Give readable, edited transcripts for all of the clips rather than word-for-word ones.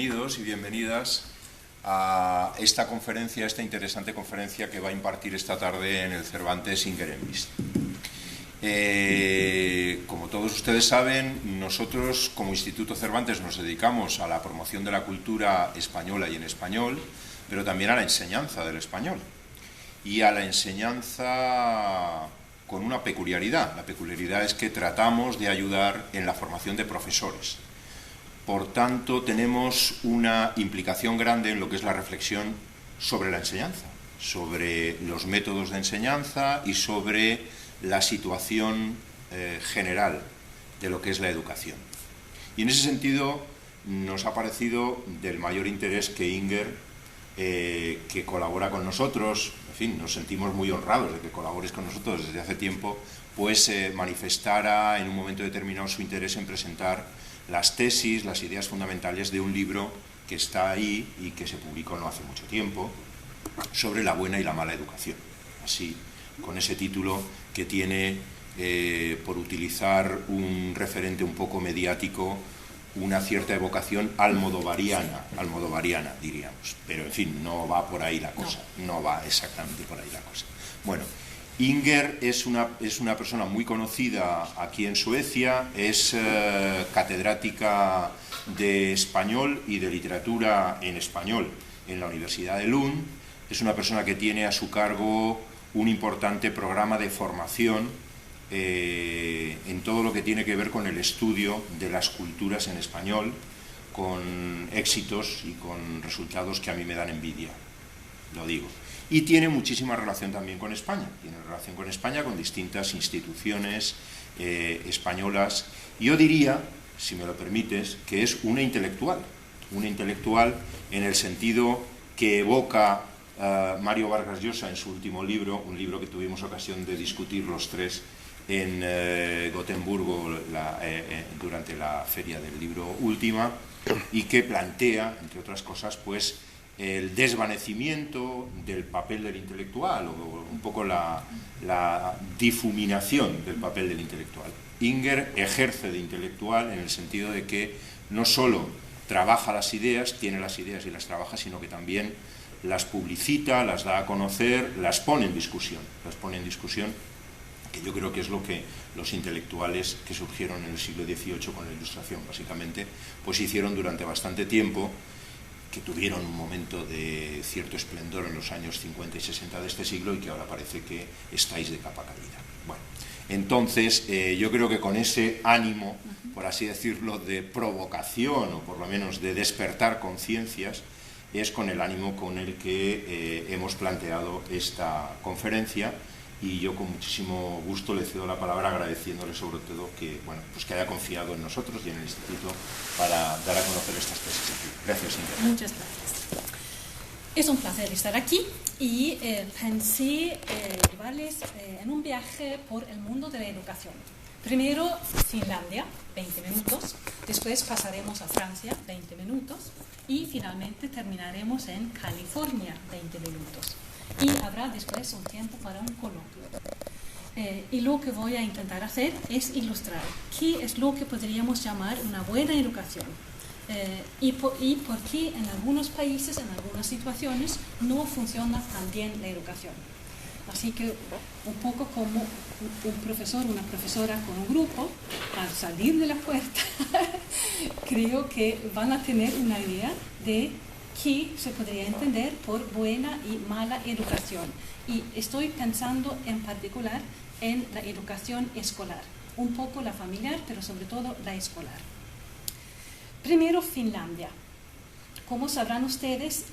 Bienvenidos y bienvenidas a esta conferencia, esta interesante conferencia que va a impartir esta tarde en el Cervantes Ingerenbist. Como todos ustedes saben, nosotros como Instituto Cervantes nos dedicamos a la promoción de la cultura española y en español, pero también a la enseñanza del español y a la enseñanza con una peculiaridad. La peculiaridad es que tratamos de ayudar en la formación de profesores. Por tanto, tenemos una implicación grande en lo que es la reflexión sobre la enseñanza, sobre los métodos de enseñanza y sobre la situación general de lo que es la educación. Y en ese sentido nos ha parecido del mayor interés que Inger, que colabora con nosotros, en fin, nos sentimos muy honrados de que colabores con nosotros desde hace tiempo, pues manifestara en un momento determinado su interés en presentar las tesis, las ideas fundamentales de un libro que está ahí y que se publicó no hace mucho tiempo, sobre la buena y la mala educación. Así, con ese título que tiene, por utilizar un referente un poco mediático, una cierta evocación almodovariana, diríamos. Pero, en fin, no va por ahí la cosa, no va exactamente por ahí la cosa. Bueno, Inger es una persona muy conocida aquí en Suecia, es catedrática de español y de literatura en español en la Universidad de Lund. Es una persona que tiene a su cargo un importante programa de formación en todo lo que tiene que ver con el estudio de las culturas en español, con éxitos y con resultados que a mí me dan envidia, lo digo. Y tiene muchísima relación también con España, con distintas instituciones españolas. Y yo diría, si me lo permites, que es una intelectual en el sentido que evoca Mario Vargas Llosa en su último libro, un libro que tuvimos ocasión de discutir los tres en Gotemburgo durante la Feria del Libro Última, y que plantea, entre otras cosas, pues el desvanecimiento del papel del intelectual, o un poco la difuminación del papel del intelectual. Inger ejerce de intelectual en el sentido de que no solo trabaja las ideas, tiene las ideas y las trabaja, sino que también las publicita, las da a conocer, las pone en discusión, que yo creo que es lo que los intelectuales que surgieron en el siglo XVIII con la Ilustración, básicamente, pues hicieron durante bastante tiempo, que tuvieron un momento de cierto esplendor en los años 50 y 60 de este siglo y que ahora parece que estáis de capa caída. Bueno, entonces yo creo que con ese ánimo, por así decirlo, de provocación o por lo menos de despertar conciencias, es con el ánimo con el que hemos planteado esta conferencia. Y yo con muchísimo gusto le cedo la palabra, agradeciéndole sobre todo que, bueno, pues que haya confiado en nosotros y en el Instituto para dar a conocer estas tesis aquí. Gracias, Inger. Muchas gracias. Es un placer estar aquí y pensé llevarles en un viaje por el mundo de la educación. Primero Finlandia, 20 minutos, después pasaremos a Francia, 20 minutos, y finalmente terminaremos en California, 20 minutos. Y habrá después un tiempo para un coloquio. Y lo que voy a intentar hacer es ilustrar qué es lo que podríamos llamar una buena educación y por qué en algunos países, en algunas situaciones, no funciona tan bien la educación. Así que un poco como un profesor, una profesora con un grupo, al salir de la puerta, creo que van a tener una idea de qué se podría entender por buena y mala educación. Y estoy pensando en particular en la educación escolar, un poco la familiar, pero sobre todo la escolar. Primero, Finlandia. Como sabrán ustedes,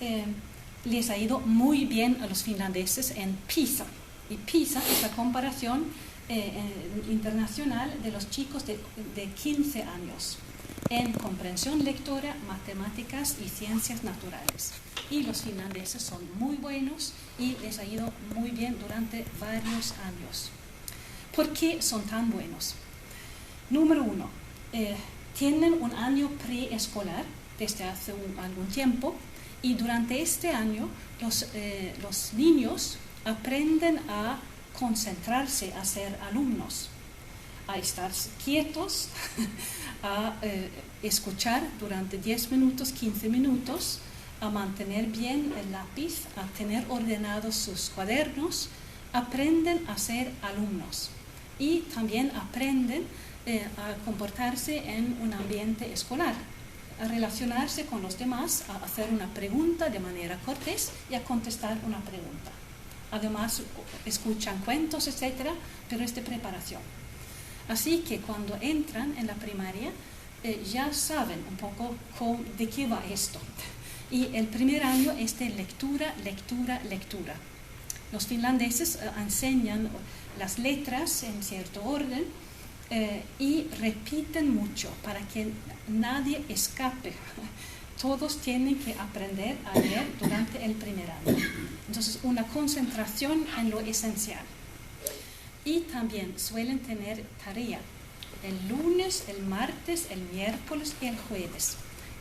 les ha ido muy bien a los finlandeses en PISA. Y PISA es la comparación internacional de los chicos de 15 años. En comprensión lectora, matemáticas y ciencias naturales. Y los finlandeses son muy buenos y les ha ido muy bien durante varios años. ¿Por qué son tan buenos? Número uno, tienen un año preescolar desde hace algún tiempo y durante este año los niños aprenden a concentrarse, a ser alumnos, a estar quietos, a escuchar durante 10 minutos, 15 minutos, a mantener bien el lápiz, a tener ordenados sus cuadernos, aprenden a ser alumnos y también aprenden a comportarse en un ambiente escolar, a relacionarse con los demás, a hacer una pregunta de manera cortés y a contestar una pregunta. Además, escuchan cuentos, etcétera, pero es de preparación. Así que cuando entran en la primaria, ya saben un poco de qué va esto. Y el primer año es de lectura, lectura, lectura. Los finlandeses enseñan las letras en cierto orden y repiten mucho para que nadie escape. Todos tienen que aprender a leer durante el primer año. Entonces, una concentración en lo esencial. Y también suelen tener tarea el lunes, el martes, el miércoles y el jueves.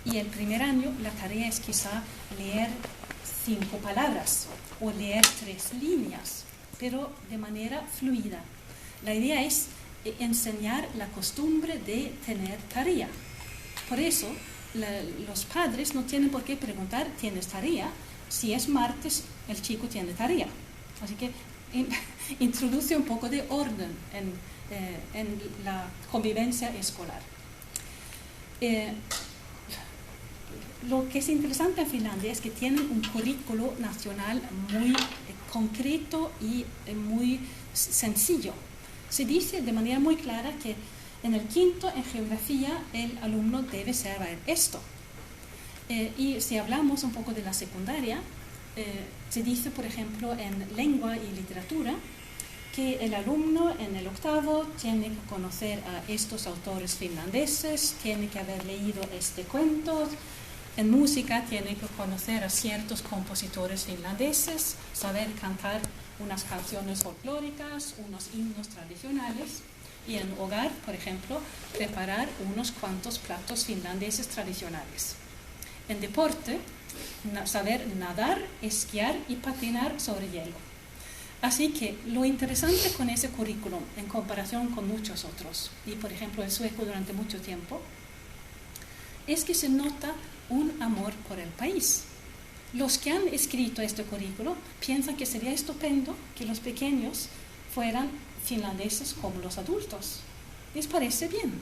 Y el primer año la tarea es quizá leer 5 palabras o leer 3 líneas, pero de manera fluida. La idea es enseñar la costumbre de tener tarea. Por eso, los padres no tienen por qué preguntar, ¿tienes tarea? Si es martes, el chico tiene tarea. Así que introduce un poco de orden en la convivencia escolar. Lo que es interesante en Finlandia es que tienen un currículo nacional muy concreto y muy sencillo. Se dice de manera muy clara que en el quinto, en geografía, el alumno debe saber esto. Y si hablamos un poco de la secundaria, se dice, por ejemplo, en lengua y literatura, que el alumno en el octavo tiene que conocer a estos autores finlandeses, tiene que haber leído este cuento. En música tiene que conocer a ciertos compositores finlandeses, saber cantar unas canciones folclóricas, unos himnos tradicionales. Y en hogar, por ejemplo, preparar unos cuantos platos finlandeses tradicionales. En deporte, saber nadar, esquiar y patinar sobre hielo. Así que lo interesante con ese currículum, en comparación con muchos otros, y por ejemplo el sueco durante mucho tiempo, es que se nota un amor por el país. Los que han escrito este currículo piensan que sería estupendo que los pequeños fueran finlandeses como los adultos. ¿Les parece bien?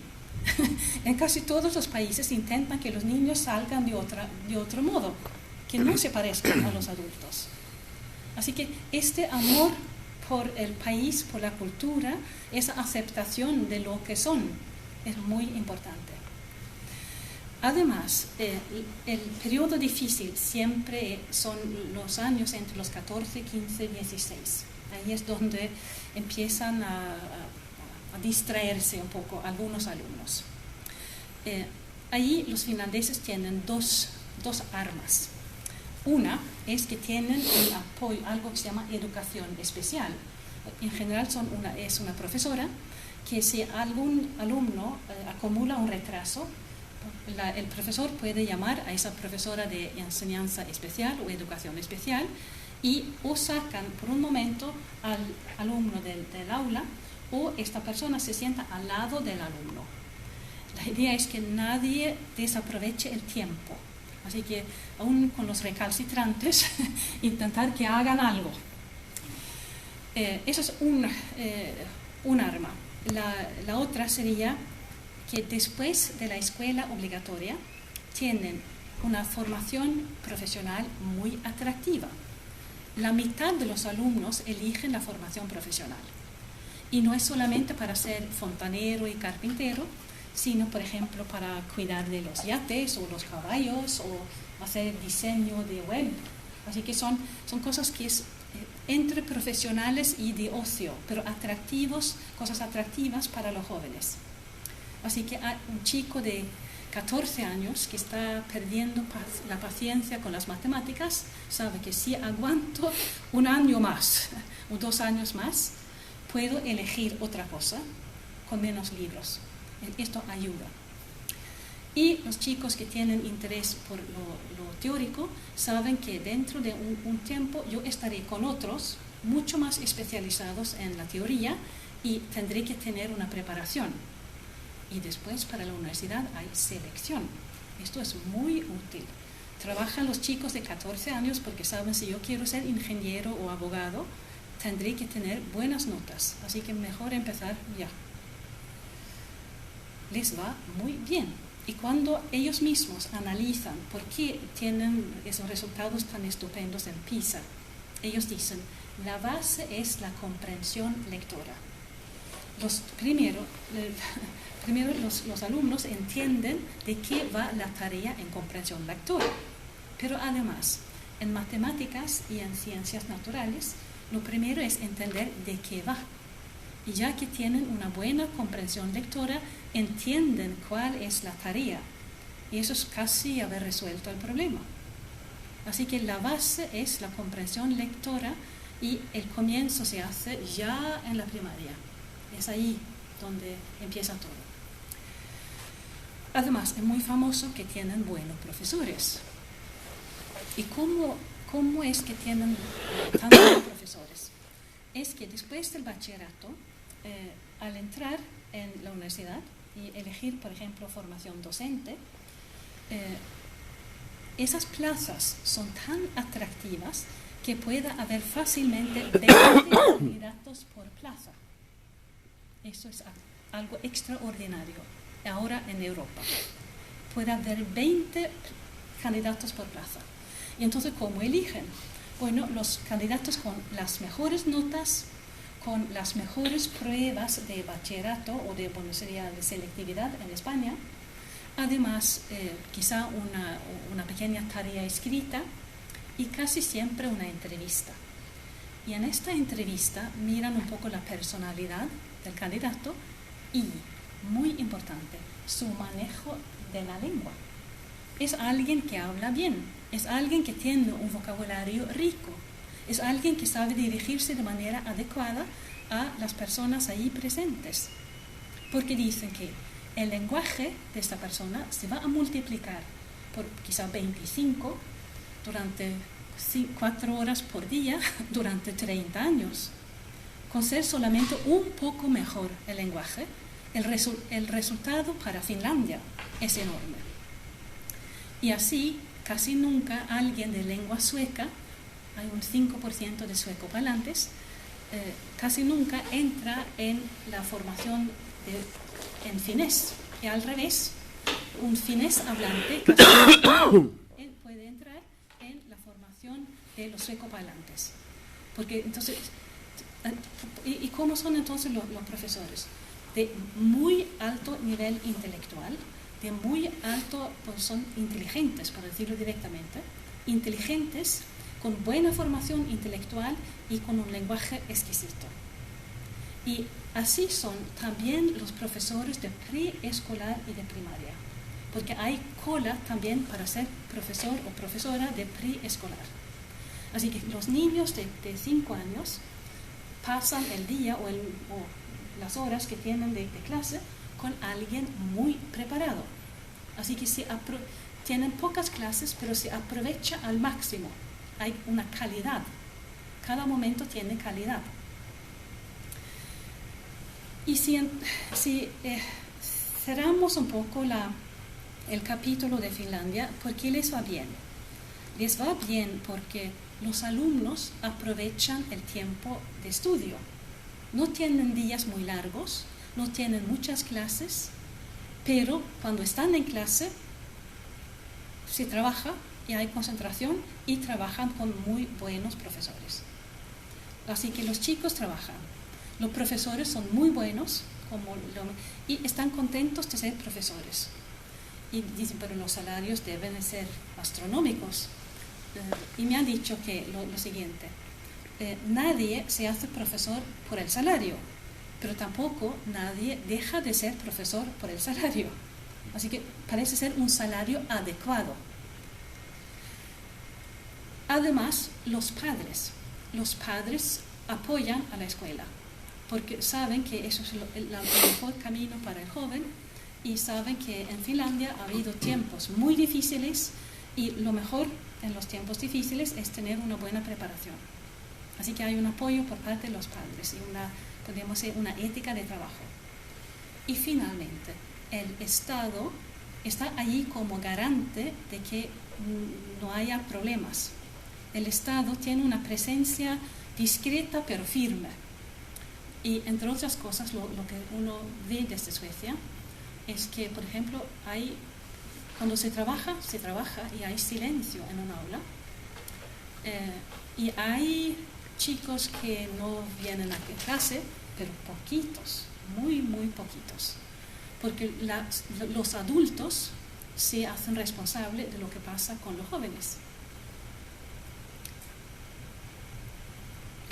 En casi todos los países intentan que los niños salgan de otro modo, que no se parezcan a los adultos. Así que este amor por el país, por la cultura, esa aceptación de lo que son, es muy importante. Además, el periodo difícil siempre son los años entre los 14, 15, 16. Ahí es donde empiezan a distraerse un poco algunos alumnos. Ahí los finlandeses tienen dos armas. Una es que tienen un apoyo, algo que se llama educación especial. En general es una profesora que si algún alumno acumula un retraso, el profesor puede llamar a esa profesora de enseñanza especial o educación especial y o sacan por un momento al alumno del aula o esta persona se sienta al lado del alumno. La idea es que nadie desaproveche el tiempo. Así que, aún con los recalcitrantes, intentar que hagan algo. Eso es un arma. La otra sería que después de la escuela obligatoria tienen una formación profesional muy atractiva. La mitad de los alumnos eligen la formación profesional. Y no es solamente para ser fontanero y carpintero, sino, por ejemplo, para cuidar de los yates o los caballos o hacer diseño de web. Así que son cosas que es entre profesionales y de ocio, pero cosas atractivas para los jóvenes. Así que un chico de 14 años que está perdiendo la paciencia con las matemáticas sabe que si aguanto un año más o 2 años más, puedo elegir otra cosa con menos libros. Esto ayuda. Y los chicos que tienen interés por lo teórico saben que dentro de un tiempo yo estaré con otros mucho más especializados en la teoría y tendré que tener una preparación. Y después para la universidad hay selección. Esto es muy útil. Trabajan los chicos de 14 años porque saben, si yo quiero ser ingeniero o abogado, tendré que tener buenas notas. Así que mejor empezar ya. Les va muy bien. Y cuando ellos mismos analizan por qué tienen esos resultados tan estupendos en PISA, ellos dicen, la base es la comprensión lectora. Primero los alumnos entienden de qué va la tarea en comprensión lectora. Pero además, en matemáticas y en ciencias naturales, lo primero es entender de qué va. Y ya que tienen una buena comprensión lectora, entienden cuál es la tarea. Y eso es casi haber resuelto el problema. Así que la base es la comprensión lectora y el comienzo se hace ya en la primaria. Es ahí donde empieza todo. Además, es muy famoso que tienen buenos profesores. ¿Y cómo es que tienen tantos buenos profesores? Es que después del bachillerato, al entrar en la universidad y elegir, por ejemplo, formación docente, esas plazas son tan atractivas que pueda haber fácilmente 20 candidatos por plaza. Eso es algo extraordinario ahora en Europa. Puede haber 20 candidatos por plaza. Y entonces, ¿cómo eligen? Bueno, los candidatos con las mejores notas, con las mejores pruebas de bachillerato o de, bueno, sería de selectividad en España, además quizá una pequeña tarea escrita y casi siempre una entrevista. Y en esta entrevista miran un poco la personalidad del candidato y, muy importante, su manejo de la lengua. Es alguien que habla bien, es alguien que tiene un vocabulario rico, es alguien que sabe dirigirse de manera adecuada a las personas ahí presentes. Porque dicen que el lenguaje de esta persona se va a multiplicar por quizá 25 durante 4 horas por día durante 30 años. Con ser solamente un poco mejor el lenguaje, el resultado para Finlandia es enorme. Y así, casi nunca alguien de lengua sueca, hay un 5% de suecoparlantes, casi nunca entra en la formación en finés. Y al revés, un finés hablante casi puede entrar en la formación de los suecoparlantes. Porque entonces, ¿y cómo son entonces los profesores? De muy alto nivel intelectual, de muy alto, pues son inteligentes, por decirlo directamente, inteligentes, con buena formación intelectual y con un lenguaje exquisito. Y así son también los profesores de preescolar y de primaria, porque hay cola también para ser profesor o profesora de preescolar. Así que los niños de 5 años pasan el día o las horas que tienen de clase con alguien muy preparado. Así que tienen pocas clases, pero se aprovecha al máximo. Hay una calidad. Cada momento tiene calidad. Y si cerramos un poco el capítulo de Finlandia, ¿por qué les va bien? Les va bien porque los alumnos aprovechan el tiempo de estudio. No tienen días muy largos, no tienen muchas clases, pero cuando están en clase se trabaja y hay concentración y trabajan con muy buenos profesores. Así que los chicos trabajan, los profesores son muy buenos y están contentos de ser profesores. Y dicen, pero los salarios deben ser astronómicos. Y me han dicho que lo siguiente, nadie se hace profesor por el salario, pero tampoco nadie deja de ser profesor por el salario. Así que parece ser un salario adecuado. Además, los padres apoyan a la escuela, porque saben que eso es el mejor camino para el joven y saben que en Finlandia ha habido tiempos muy difíciles y lo mejor en los tiempos difíciles es tener una buena preparación. Así que hay un apoyo por parte de los padres y una podríamos decir, una ética de trabajo. Y finalmente, el Estado está allí como garante de que no haya problemas. El Estado tiene una presencia discreta pero firme. Y entre otras cosas, lo que uno ve desde Suecia es que, por ejemplo, cuando se trabaja y hay silencio en un aula. Y hay chicos que no vienen a clase, pero poquitos, muy, muy poquitos. Porque los adultos se hacen responsables de lo que pasa con los jóvenes.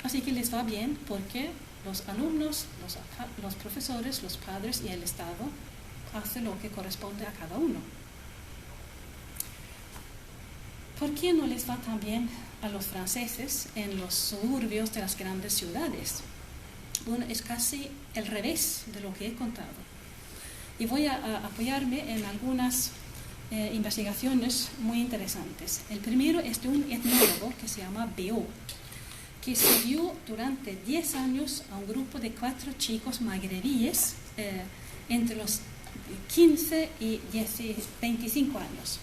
Así que les va bien porque los alumnos, los profesores, los padres y el Estado hacen lo que corresponde a cada uno. ¿Por qué no les va tan bien a los franceses en los suburbios de las grandes ciudades? Bueno, es casi el revés de lo que he contado. Y voy a apoyarme en algunas investigaciones muy interesantes. El primero es de un etnólogo que se llama Béot, que estudió durante 10 años a un grupo de 4 chicos magrebíes entre los 15 y 25 años.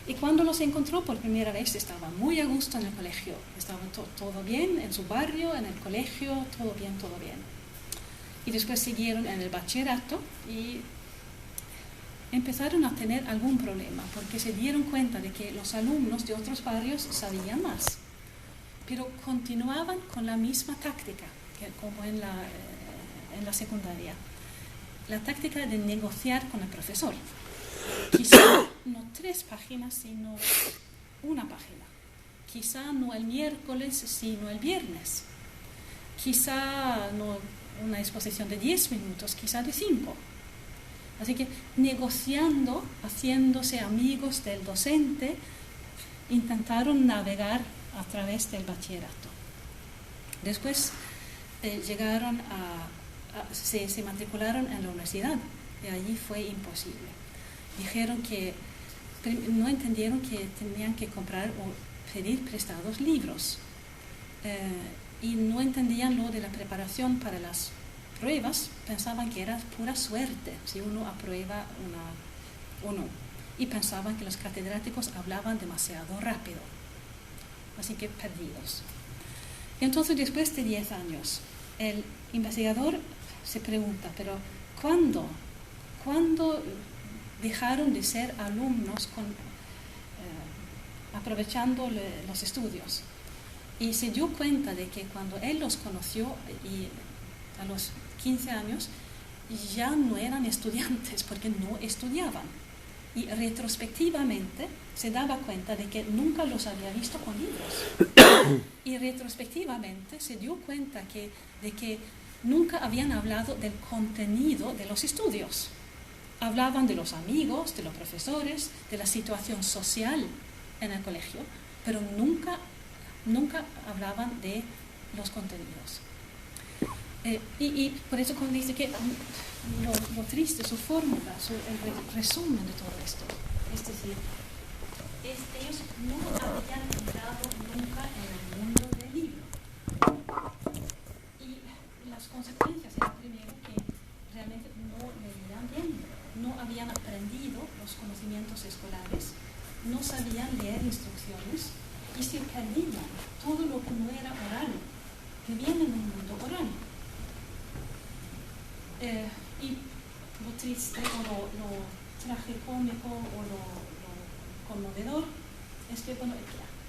Y cuando los encontró por primera vez estaban muy a gusto en el colegio, estaban todo bien en su barrio, en el colegio, todo bien, todo bien. Y después siguieron en el bachillerato y empezaron a tener algún problema porque se dieron cuenta de que los alumnos de otros barrios sabían más, pero continuaban con la misma táctica como en la secundaria, la táctica de negociar con el profesor. Quizá no 3 páginas, sino una página. Quizá no el miércoles, sino el viernes. Quizá no una exposición de 10 minutos, quizá de 5. Así que negociando, haciéndose amigos del docente, intentaron navegar a través del bachillerato. Después se matricularon en la universidad y allí fue imposible. Dijeron que no entendieron que tenían que comprar o pedir prestados libros y no entendían lo de la preparación para las pruebas, pensaban que era pura suerte si uno aprueba o no, y pensaban que los catedráticos hablaban demasiado rápido, así que perdidos. Y entonces después de 10 años el investigador se pregunta, pero ¿cuándo dejaron de ser alumnos aprovechando los estudios? Y se dio cuenta de que cuando él los conoció y a los 15 años ya no eran estudiantes porque no estudiaban. Y retrospectivamente se daba cuenta de que nunca los había visto con libros. Y retrospectivamente se dio cuenta de que nunca habían hablado del contenido de los estudios. Hablaban de los amigos, de los profesores, de la situación social en el colegio, pero nunca hablaban de los contenidos. Y por eso cuando dice que lo triste, su fórmula, el resumen de todo esto, es decir, ellos no habían entrado nunca en el mundo del libro. Y las consecuencias eran primero que realmente no leían bien, no habían aprendido los conocimientos escolares, no sabían leer instrucciones y se perdían todo lo que no era oral, vivían en un mundo oral. Y lo triste o lo tragicómico o lo conmovedor es que, bueno,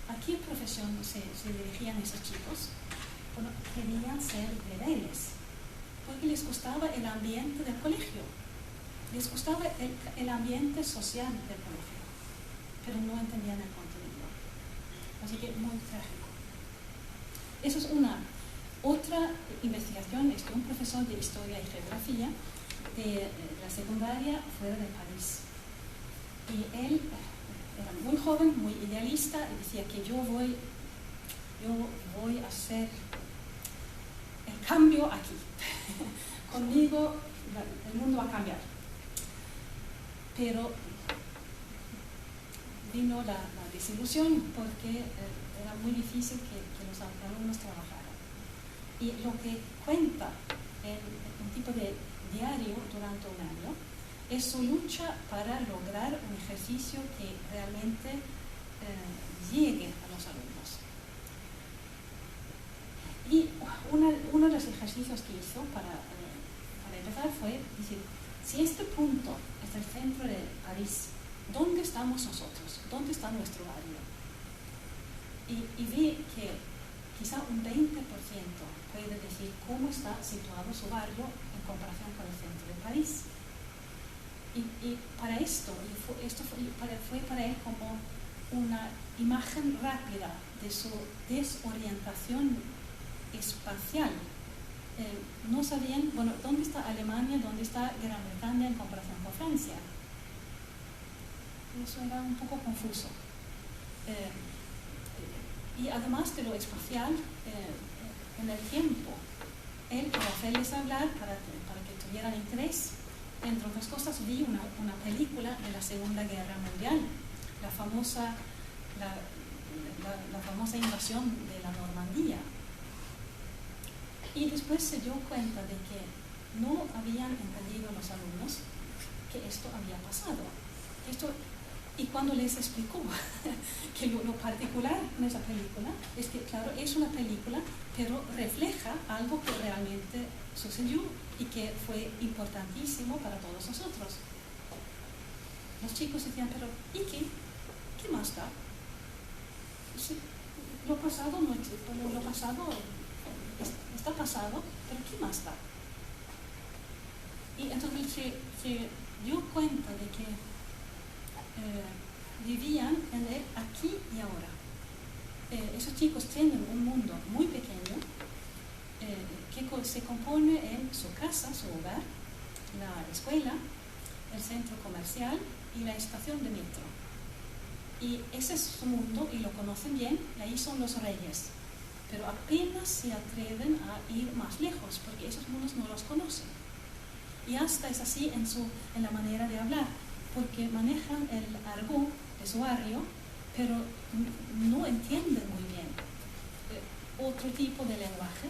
¿a qué profesión se dirigían esos chicos? Bueno, querían ser rebeldes, porque les gustaba el ambiente del colegio, les gustaba el ambiente social del colegio, pero no entendían el contenido. Así que muy trágico. Eso es una. Otra investigación es de un profesor de Historia y Geografía de la secundaria fuera de París. Y él era muy joven, muy idealista, y decía que yo voy a hacer el cambio aquí. Conmigo el mundo va a cambiar. Pero vino la desilusión porque era muy difícil que los alumnos trabajaran. Y lo que cuenta en un tipo de diario durante un año es su lucha para lograr un ejercicio que realmente llegue a los alumnos. Y uno de los ejercicios que hizo para empezar fue decir, si este punto es el centro de París, ¿dónde estamos nosotros? ¿Dónde está nuestro barrio? Y vi que quizá un 20% puede decir cómo está situado su barrio en comparación con el centro de París. Y para esto fue para él como una imagen rápida de su desorientación espacial. No sabían, bueno, ¿dónde está Alemania? ¿Dónde está Gran Bretaña en comparación con Francia? Eso era un poco confuso. Y además de lo espacial, en el tiempo, él, para hacerles hablar, para que tuvieran interés, entre otras cosas, vi una película de la Segunda Guerra Mundial, la famosa invasión de la Normandía. Y después se dio cuenta de que no habían entendido los alumnos que esto había pasado. Y cuando les explicó que lo particular en esa película es que, claro, es una película, pero refleja algo que realmente sucedió y que fue importantísimo para todos nosotros. Los chicos decían, pero ¿y qué? ¿Qué más da? Lo pasado no existe, lo pasado está pasado, pero ¿qué más da? Y entonces se dio cuenta de que vivían en el aquí y ahora. Esos chicos tienen un mundo muy pequeño que se compone en su casa, su hogar, la escuela, el centro comercial y la estación de metro. Y ese es su mundo y lo conocen bien, y ahí son los reyes. Pero apenas se atreven a ir más lejos porque esos mundos no los conocen. Y hasta es así en la manera de hablar, porque manejan el argot de su barrio, pero no entienden muy bien otro tipo de lenguaje,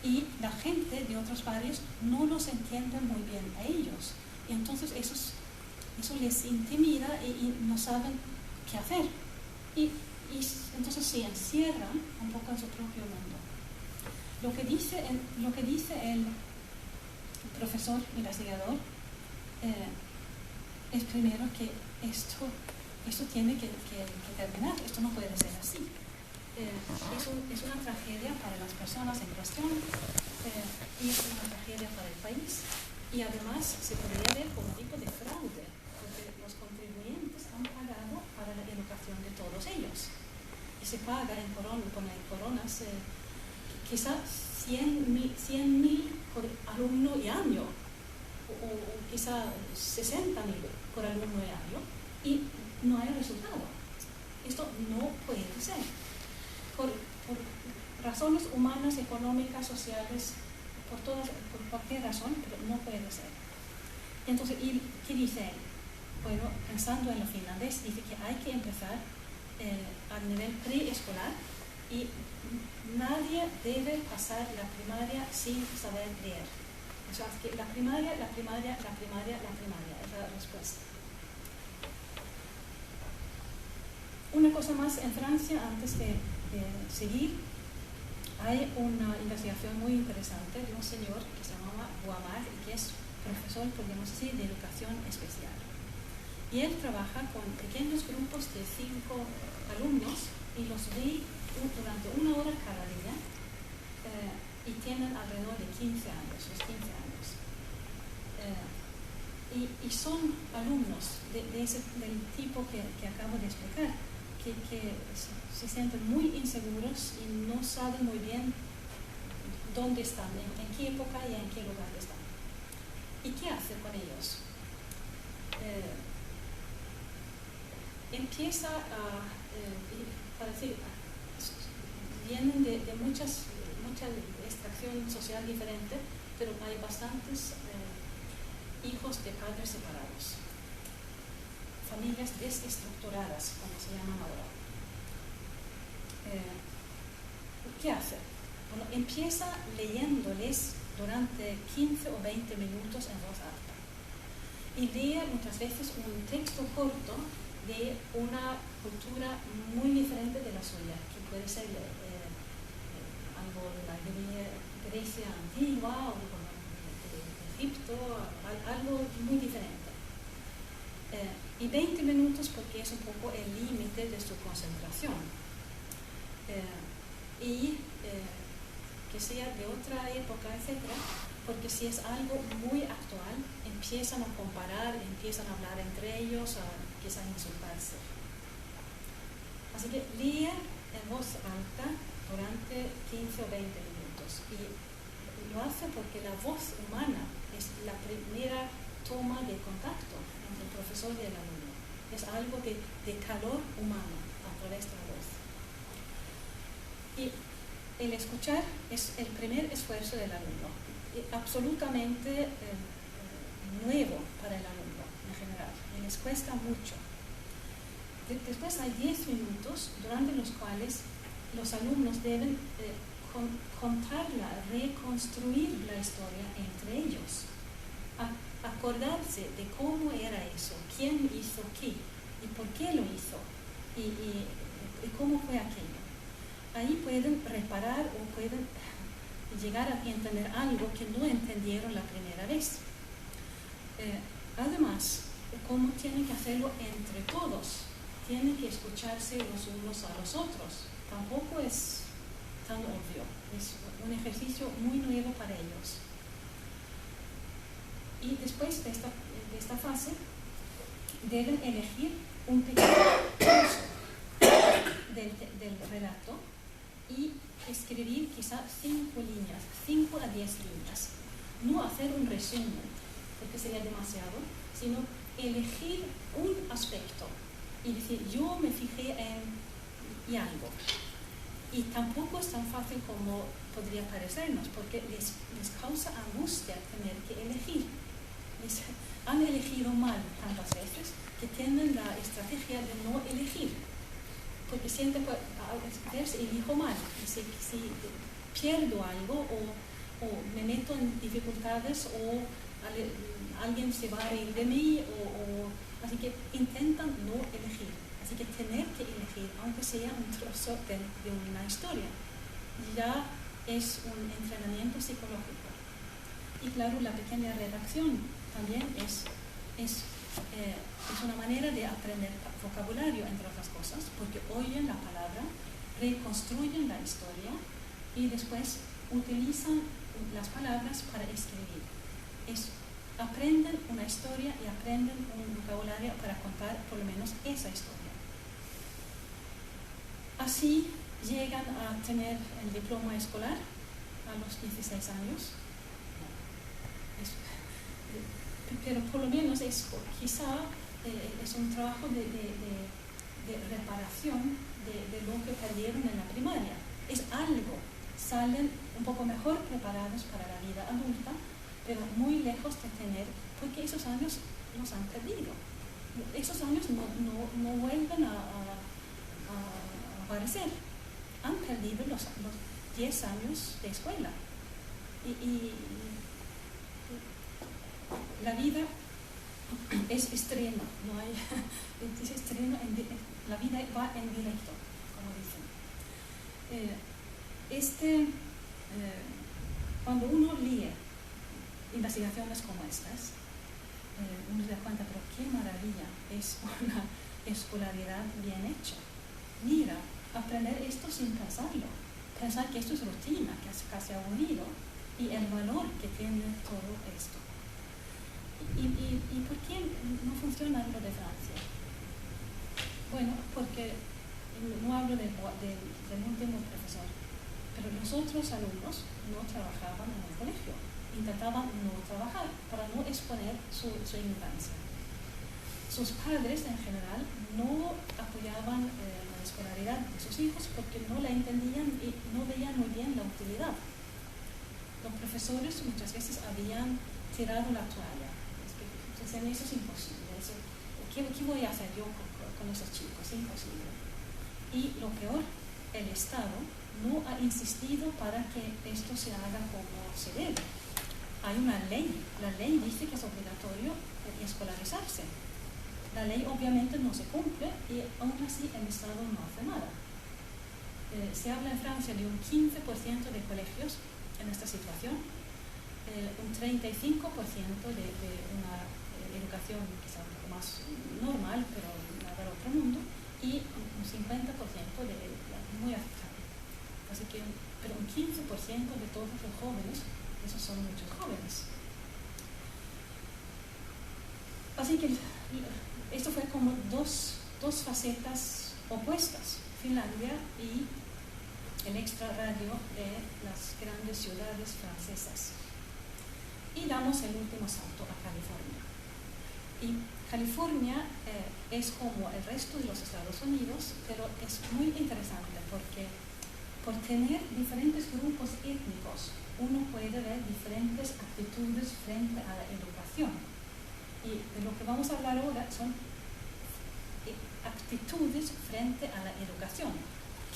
y la gente de otros barrios no los entiende muy bien a ellos. Y entonces eso les intimida y no saben qué hacer. Y entonces se encierran un poco en su propio mundo. Lo que dice el profesor investigador es primero que esto tiene que terminar, esto no puede ser así. Es una tragedia para las personas en cuestión y es una tragedia para el país. Y además se podría ver como tipo de fraude, porque los contribuyentes han pagado para la educación de todos ellos. Y se paga con coronas quizás 100.000 por alumno y año, o quizá 60.000 por alumno y año, y no hay resultado. Esto no puede ser. Por razones humanas, económicas, sociales, por cualquier razón, pero no puede ser. Entonces, ¿y qué dice él? Bueno, pensando en lo finlandés, dice que hay que empezar a nivel preescolar y nadie debe pasar la primaria sin saber leer. O sea, que la primaria es la respuesta. Una cosa más, en Francia, antes de seguir, hay una investigación muy interesante de un señor que se llama Boimard y que es profesor, podríamos decir, de educación especial. Y él trabaja con pequeños grupos de 5 alumnos y los ve durante 1 hora cada día y tienen alrededor de 15 años, los 15 años. Y son alumnos del tipo que acabo de explicar, que se sienten muy inseguros y no saben muy bien dónde están, en qué época y en qué lugar están. ¿Y qué hace con ellos? Empieza vienen de mucha extracción social diferente, pero hay bastantes hijos de padres separados. Familias desestructuradas, como se llaman ahora. ¿Qué hace? Bueno, empieza leyéndoles durante 15 o 20 minutos en voz alta. Y lee muchas veces un texto corto de una cultura muy diferente de la suya, que puede ser algo de la Grecia antigua o de Egipto, algo muy diferente. Y 20 minutos porque es un poco el límite de su concentración. Que sea de otra época, etc., porque si es algo muy actual, empiezan a comparar, empiezan a hablar entre ellos, empiezan a insultarse. Así que lee en voz alta durante 15 o 20 minutos. Y lo hace porque la voz humana es la primera toma de contacto entre el profesor y el alumno. Es algo de calor humano a través de la voz. Y el escuchar es el primer esfuerzo del alumno, absolutamente nuevo para el alumno en general, y les cuesta mucho. Después hay 10 minutos durante los cuales los alumnos deben contarla, reconstruir la historia entre ellos, acordarse de cómo era eso, quién hizo qué, y por qué lo hizo, y cómo fue aquello. Ahí pueden reparar o pueden llegar a entender algo que no entendieron la primera vez. Además, ¿cómo tienen que hacerlo entre todos? Tienen que escucharse los unos a los otros. Tampoco es tan obvio. Es un ejercicio muy nuevo para ellos. Y después de esta fase, deben elegir un pequeño trozo del relato y escribir quizá 5 líneas, 5 a 10 líneas. No hacer un resumen, porque sería demasiado, sino elegir un aspecto y decir, yo me fijé en algo. Y tampoco es tan fácil como podría parecernos, porque les causa angustia tener que elegir. Han elegido mal tantas veces que tienen la estrategia de no elegir. Porque sienten que a veces elijo mal, y si pierdo algo o me meto en dificultades o alguien se va a reír de mí, así que intentan no elegir. Así que tener que elegir, aunque sea un trozo de una historia, ya es un entrenamiento psicológico. Y claro, la pequeña redacción también es una manera de aprender vocabulario, entre otras cosas, porque oyen la palabra, reconstruyen la historia y después utilizan las palabras para escribir. Aprenden una historia y aprenden un vocabulario para contar por lo menos esa historia. Así llegan a tener el diploma escolar a los 16 años. Pero por lo menos quizá es un trabajo de reparación de lo que perdieron en la primaria. Es algo, salen un poco mejor preparados para la vida adulta, pero muy lejos de tener, porque esos años los han perdido. Esos años no vuelven a aparecer. Han perdido los 10 años de escuela. Y la vida es extrema, es extrema, la vida va en directo, como dicen. Cuando uno lee investigaciones como estas, uno se da cuenta, pero qué maravilla, es una escolaridad bien hecha. Mira, aprender esto sin pensarlo, pensar que esto es rutina, que es casi aburrido, y el valor que tiene todo esto. ¿Y por qué no funciona lo de Francia? Bueno, porque no hablo del último profesor, pero los otros alumnos no trabajaban en el colegio, intentaban no trabajar para no exponer su ignorancia. Sus padres en general no apoyaban la escolaridad de sus hijos porque no la entendían y no veían muy bien la utilidad. Los profesores muchas veces habían tirado la toalla. Entonces, eso es imposible. ¿Qué voy a hacer yo con esos chicos? Es imposible. Y lo peor, el Estado no ha insistido para que esto se haga como se debe. Hay una ley, la ley dice que es obligatorio escolarizarse. La ley obviamente no se cumple y aún así el Estado no hace nada. Se habla en Francia de un 15% de colegios en esta situación, un 35% de una educación quizá un poco más normal, pero nada del otro mundo, y un 50% de muy afectado. Así que, pero un 15% de todos los jóvenes, esos son muchos jóvenes. Así que esto fue como dos facetas opuestas, Finlandia y el extrarradio de las grandes ciudades francesas. Y damos el último salto a California. Y California es como el resto de los Estados Unidos, pero es muy interesante porque por tener diferentes grupos étnicos, uno puede ver diferentes actitudes frente a la educación. Y de lo que vamos a hablar ahora son actitudes frente a la educación,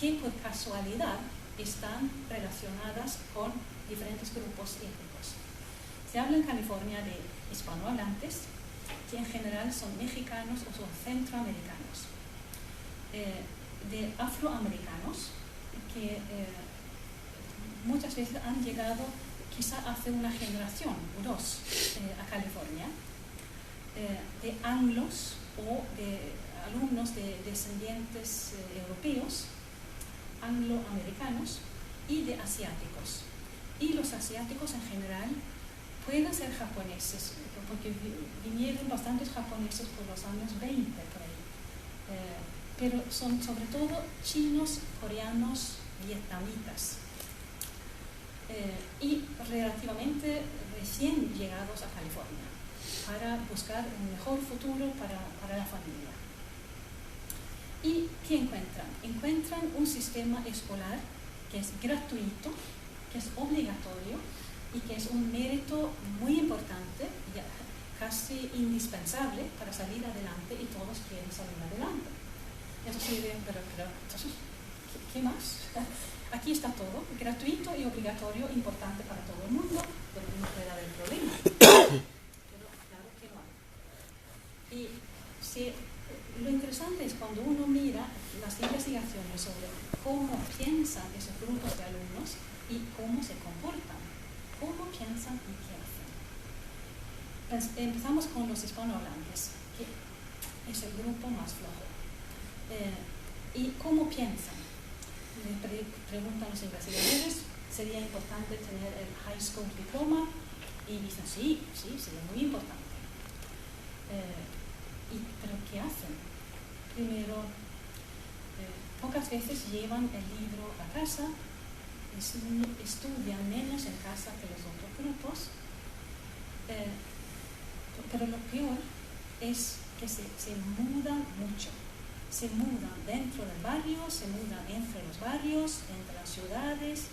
que por casualidad están relacionadas con diferentes grupos étnicos. Se habla en California de hispanohablantes, que en general son mexicanos o son centroamericanos, de afroamericanos, que muchas veces han llegado quizá hace una generación o dos a California, de anglos o de alumnos de descendientes europeos, angloamericanos y de asiáticos. Y los asiáticos en general pueden ser japoneses, porque vinieron bastantes japoneses por los años 20 por ahí, pero son sobre todo chinos, coreanos, vietnamitas, y relativamente recién llegados a California para buscar un mejor futuro para la familia. ¿Y qué encuentran? Encuentran un sistema escolar que es gratuito, que es obligatorio y que es un mérito muy importante, casi indispensable para salir adelante, y todos quieren salir adelante. Entonces dirán, pero entonces, ¿qué más? Aquí está todo, gratuito y obligatorio, importante para todo el mundo, donde no puede haber problema. Pero claro que no hay. Y lo interesante es cuando uno mira las investigaciones sobre cómo piensan esos grupos de alumnos y cómo se comportan, cómo piensan y qué hacen. Pues empezamos con los hispanohablantes, que es el grupo más flojo. ¿Y cómo piensan? Le preguntan los investigadores, ¿sería importante tener el high school diploma? Y dicen, sí, sería muy importante. ¿Pero qué hacen? Primero, pocas veces llevan el libro a casa, estudian menos en casa que los otros grupos, pero lo peor es que se mudan mucho. Se mudan dentro del barrio, se mudan entre los barrios, entre las ciudades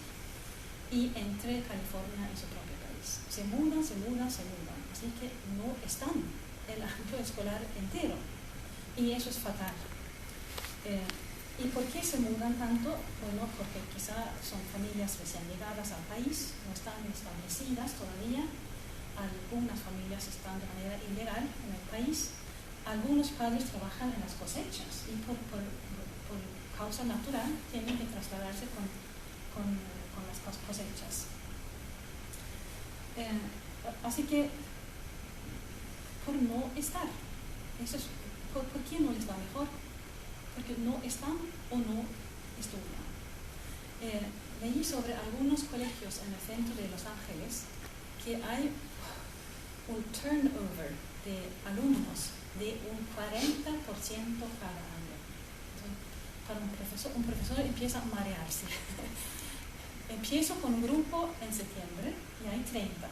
y entre California y su propio país. Se mudan. Así que no están el año escolar entero. Y eso es fatal. ¿Y por qué se mudan tanto? Bueno, porque quizá son familias recién llegadas al país, no están establecidas todavía. Algunas familias están de manera ilegal en el país. Algunos padres trabajan en las cosechas y por causa natural tienen que trasladarse con las cosechas. Así que, por no estar, ¿por qué no les va mejor? Porque no están o no estudian. Leí sobre algunos colegios en el centro de Los Ángeles que hay un turnover de alumnos de un 40% cada año. Entonces, para un profesor empieza a marearse. Empiezo con un grupo en septiembre y hay 30.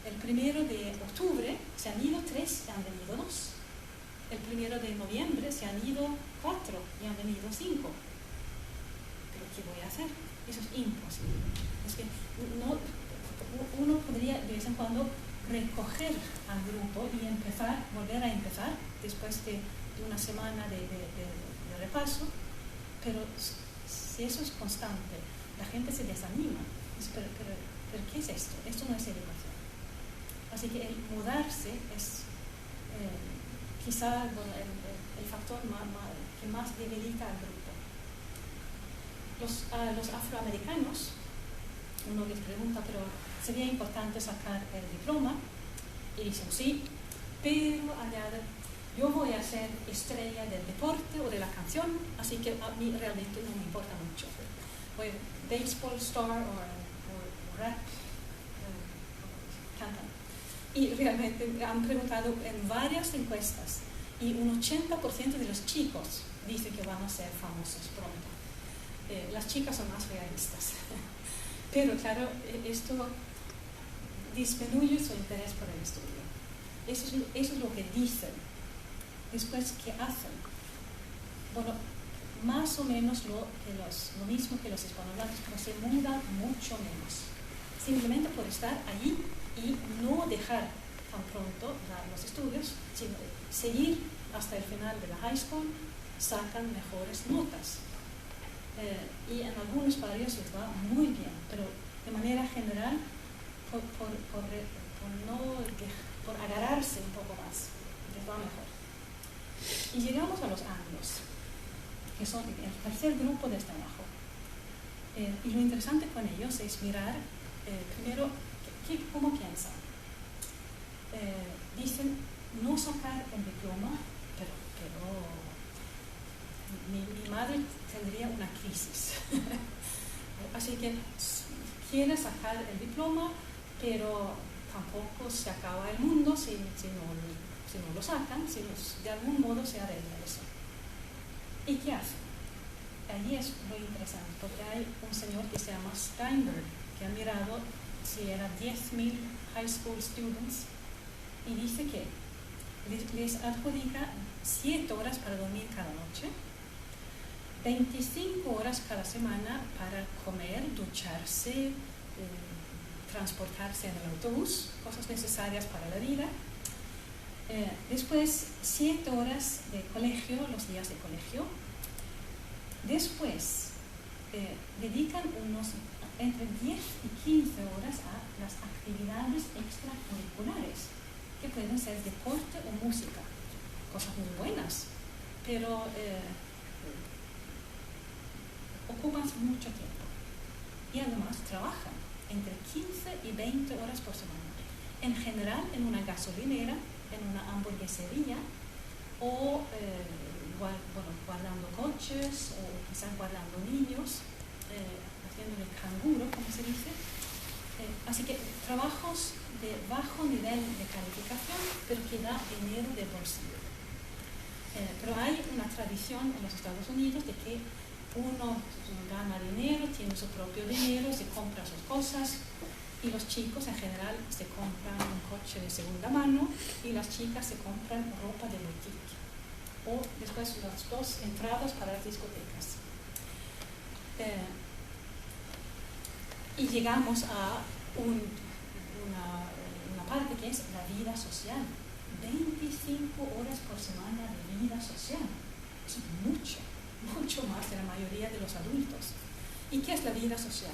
El 1 de octubre se han ido 3 y han venido 2. El 1 de noviembre se han ido 4 y han venido 5. ¿Pero qué voy a hacer? Eso es imposible. Es que uno podría de vez en cuando recoger al grupo y volver a empezar después de una semana de repaso, pero si eso es constante, la gente se desanima. Pero ¿qué es esto? Esto no es educación. Así que el mudarse es quizá el factor que más debilita al grupo. Los afroamericanos, uno les pregunta, pero ¿sería importante sacar el diploma? Y dicen sí, pero añaden, yo voy a ser estrella del deporte o de la canción, así que a mí realmente no me importa mucho. Voy baseball star o rap, cantan. Y realmente han preguntado en varias encuestas y un 80% de los chicos dicen que van a ser famosos pronto. Las chicas son más realistas. Pero claro, esto disminuye su interés por el estudio. Eso es lo que dicen. Después, ¿qué hacen? Bueno, más o menos lo mismo que los hispanohablantes, pero se mudan mucho menos. Simplemente por estar allí y no dejar tan pronto los estudios, sino seguir hasta el final de la high school, sacan mejores notas. Y en algunos barrios les va muy bien, pero de manera general, por agarrarse un poco más, les va mejor. Y llegamos a los anglos, que son el tercer grupo desde abajo. Y lo interesante con ellos es mirar, primero, ¿cómo piensan? Dicen, no sacar el diploma, pero mi madre tendría una crisis. Así que quiere sacar el diploma, pero tampoco se acaba el mundo si no lo sacan, si de algún modo se arregla eso. ¿Y qué hacen? Allí es muy interesante, porque hay un señor que se llama Steinberg, que ha mirado si eran 10.000 high school students, y dice que les adjudica 7 horas para dormir cada noche, 25 horas cada semana para comer, ducharse, transportarse en el autobús, cosas necesarias para la vida. Después 7 horas de colegio, los días de colegio. Después dedican entre 10 y 15 horas a las actividades extracurriculares, que pueden ser deporte o música, cosas muy buenas, pero ocupan mucho tiempo. Y además trabajan entre 15 y 20 horas por semana, en general en una gasolinera, en una hamburguesería o guardando coches o quizás guardando niños, haciendo el canguro, como se dice. Así que trabajos de bajo nivel de calificación, pero que da dinero de bolsillo. Pero hay una tradición en los Estados Unidos de que uno gana dinero, tiene su propio dinero, se compra sus cosas, y los chicos en general se compran un coche de segunda mano y las chicas se compran ropa de boutique, o después las 2 entradas para las discotecas. Y llegamos a una parte que es la vida social. 25 horas por semana de vida social. Es mucho más de la mayoría de los adultos. ¿Y qué es la vida social?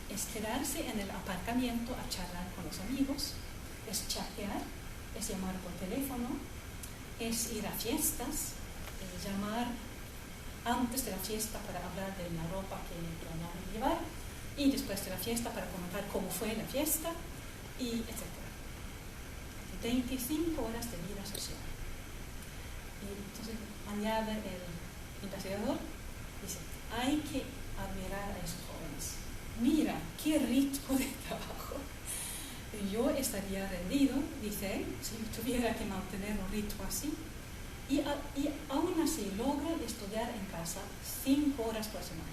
Es quedarse en el aparcamiento a charlar con los amigos, es chatear, es llamar por teléfono, es ir a fiestas, llamar antes de la fiesta para hablar de la ropa que planean llevar, y después de la fiesta para comentar cómo fue la fiesta, y etc. 25 horas de vida social. Y entonces añade el investigador, dice, hay que admirar a esos jóvenes. Mira, qué ritmo de trabajo. Yo estaría rendido, dice él, si tuviera que mantener un ritmo así. Y aún así logran estudiar en casa 5 horas por semana.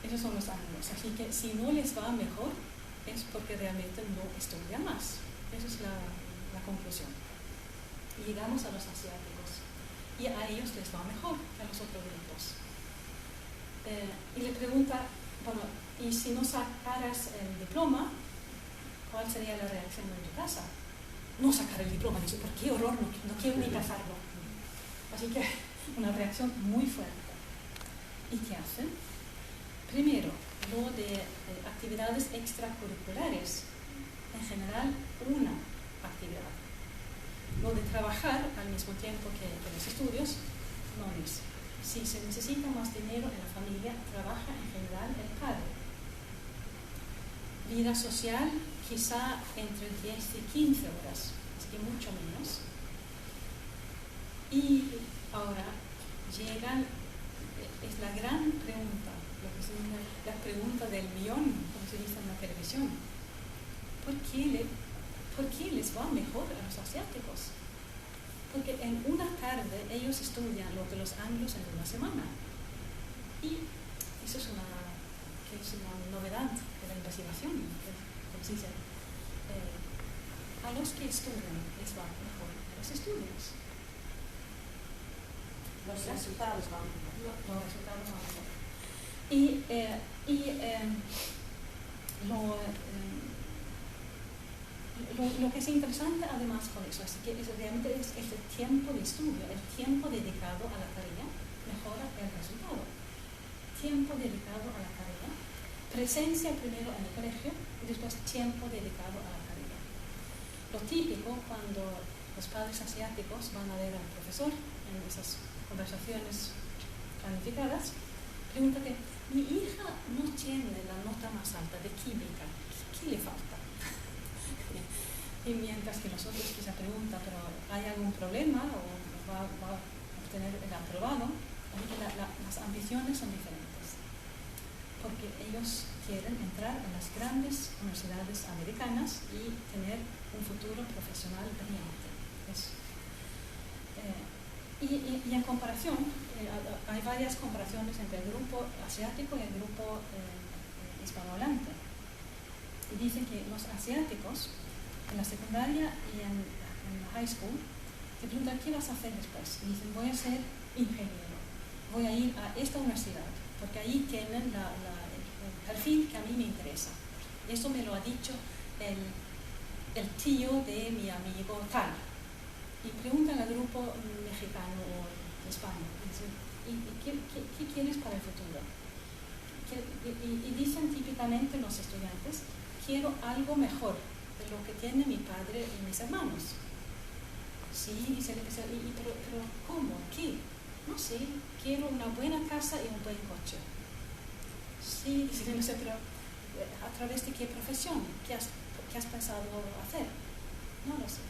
Esos son los ánimos. Así que si no les va mejor, es porque realmente no estudian más. Esa es la conclusión. Y llegamos a los asiáticos. Y a ellos les va mejor que a los otros grupos. Y le pregunta, bueno, ¿y si no sacaras el diploma, cuál sería la reacción en tu casa? No sacar el diploma, dice, ¿por qué horror? No quiero ni casarlo. Así que una reacción muy fuerte. ¿Y qué hacen? Primero, lo de actividades extracurriculares, en general una actividad. Lo de trabajar al mismo tiempo que los estudios, no es. Si se necesita más dinero en la familia, trabaja en general el padre. Vida social, quizá entre 10 y 15 horas, es que mucho menos. Y ahora llegan, es la gran pregunta, lo que se llama la pregunta del millón, como se dice en la televisión. ¿Por qué les va mejor a los asiáticos? Porque en una tarde ellos estudian lo que los anglos en una semana. Y eso es una novedad de la investigación. Como se dice, a los que estudian les va mejor a los estudios. Los resultados van mejor. Los resultados van mejor. Lo que es interesante además con eso es que realmente es el tiempo de estudio, el tiempo dedicado a la tarea mejora el resultado. Tiempo dedicado a la tarea, presencia primero en el colegio y después tiempo dedicado a la tarea. Lo típico cuando los padres asiáticos van a ver al profesor en esas conversaciones planificadas, pregunta que mi hija no tiene la nota más alta de química, ¿qué le falta? Y mientras que los otros quizá preguntan, pero ¿hay algún problema o va a obtener el aprobado? Así que las ambiciones son diferentes, porque ellos quieren entrar en las grandes universidades americanas y tener un futuro profesional brillante. Y en comparación, hay varias comparaciones entre el grupo asiático y el grupo hispanohablante. Y dicen que los asiáticos en la secundaria y en la high school te preguntan ¿qué vas a hacer después? Y dicen voy a ser ingeniero, voy a ir a esta universidad porque ahí tienen el perfil que a mí me interesa. Eso me lo ha dicho el tío de mi amigo tal. Y preguntan al grupo mexicano o hispano y dicen ¿qué quieres para el futuro? Y dicen típicamente los estudiantes quiero algo mejor de lo que tiene mi padre y mis hermanos. Sí, dice, pero ¿cómo? ¿Qué? No sé, quiero una buena casa y un buen coche. Sí, dice, no sé, pero ¿a través de qué profesión? ¿Qué has pensado hacer? No lo sé.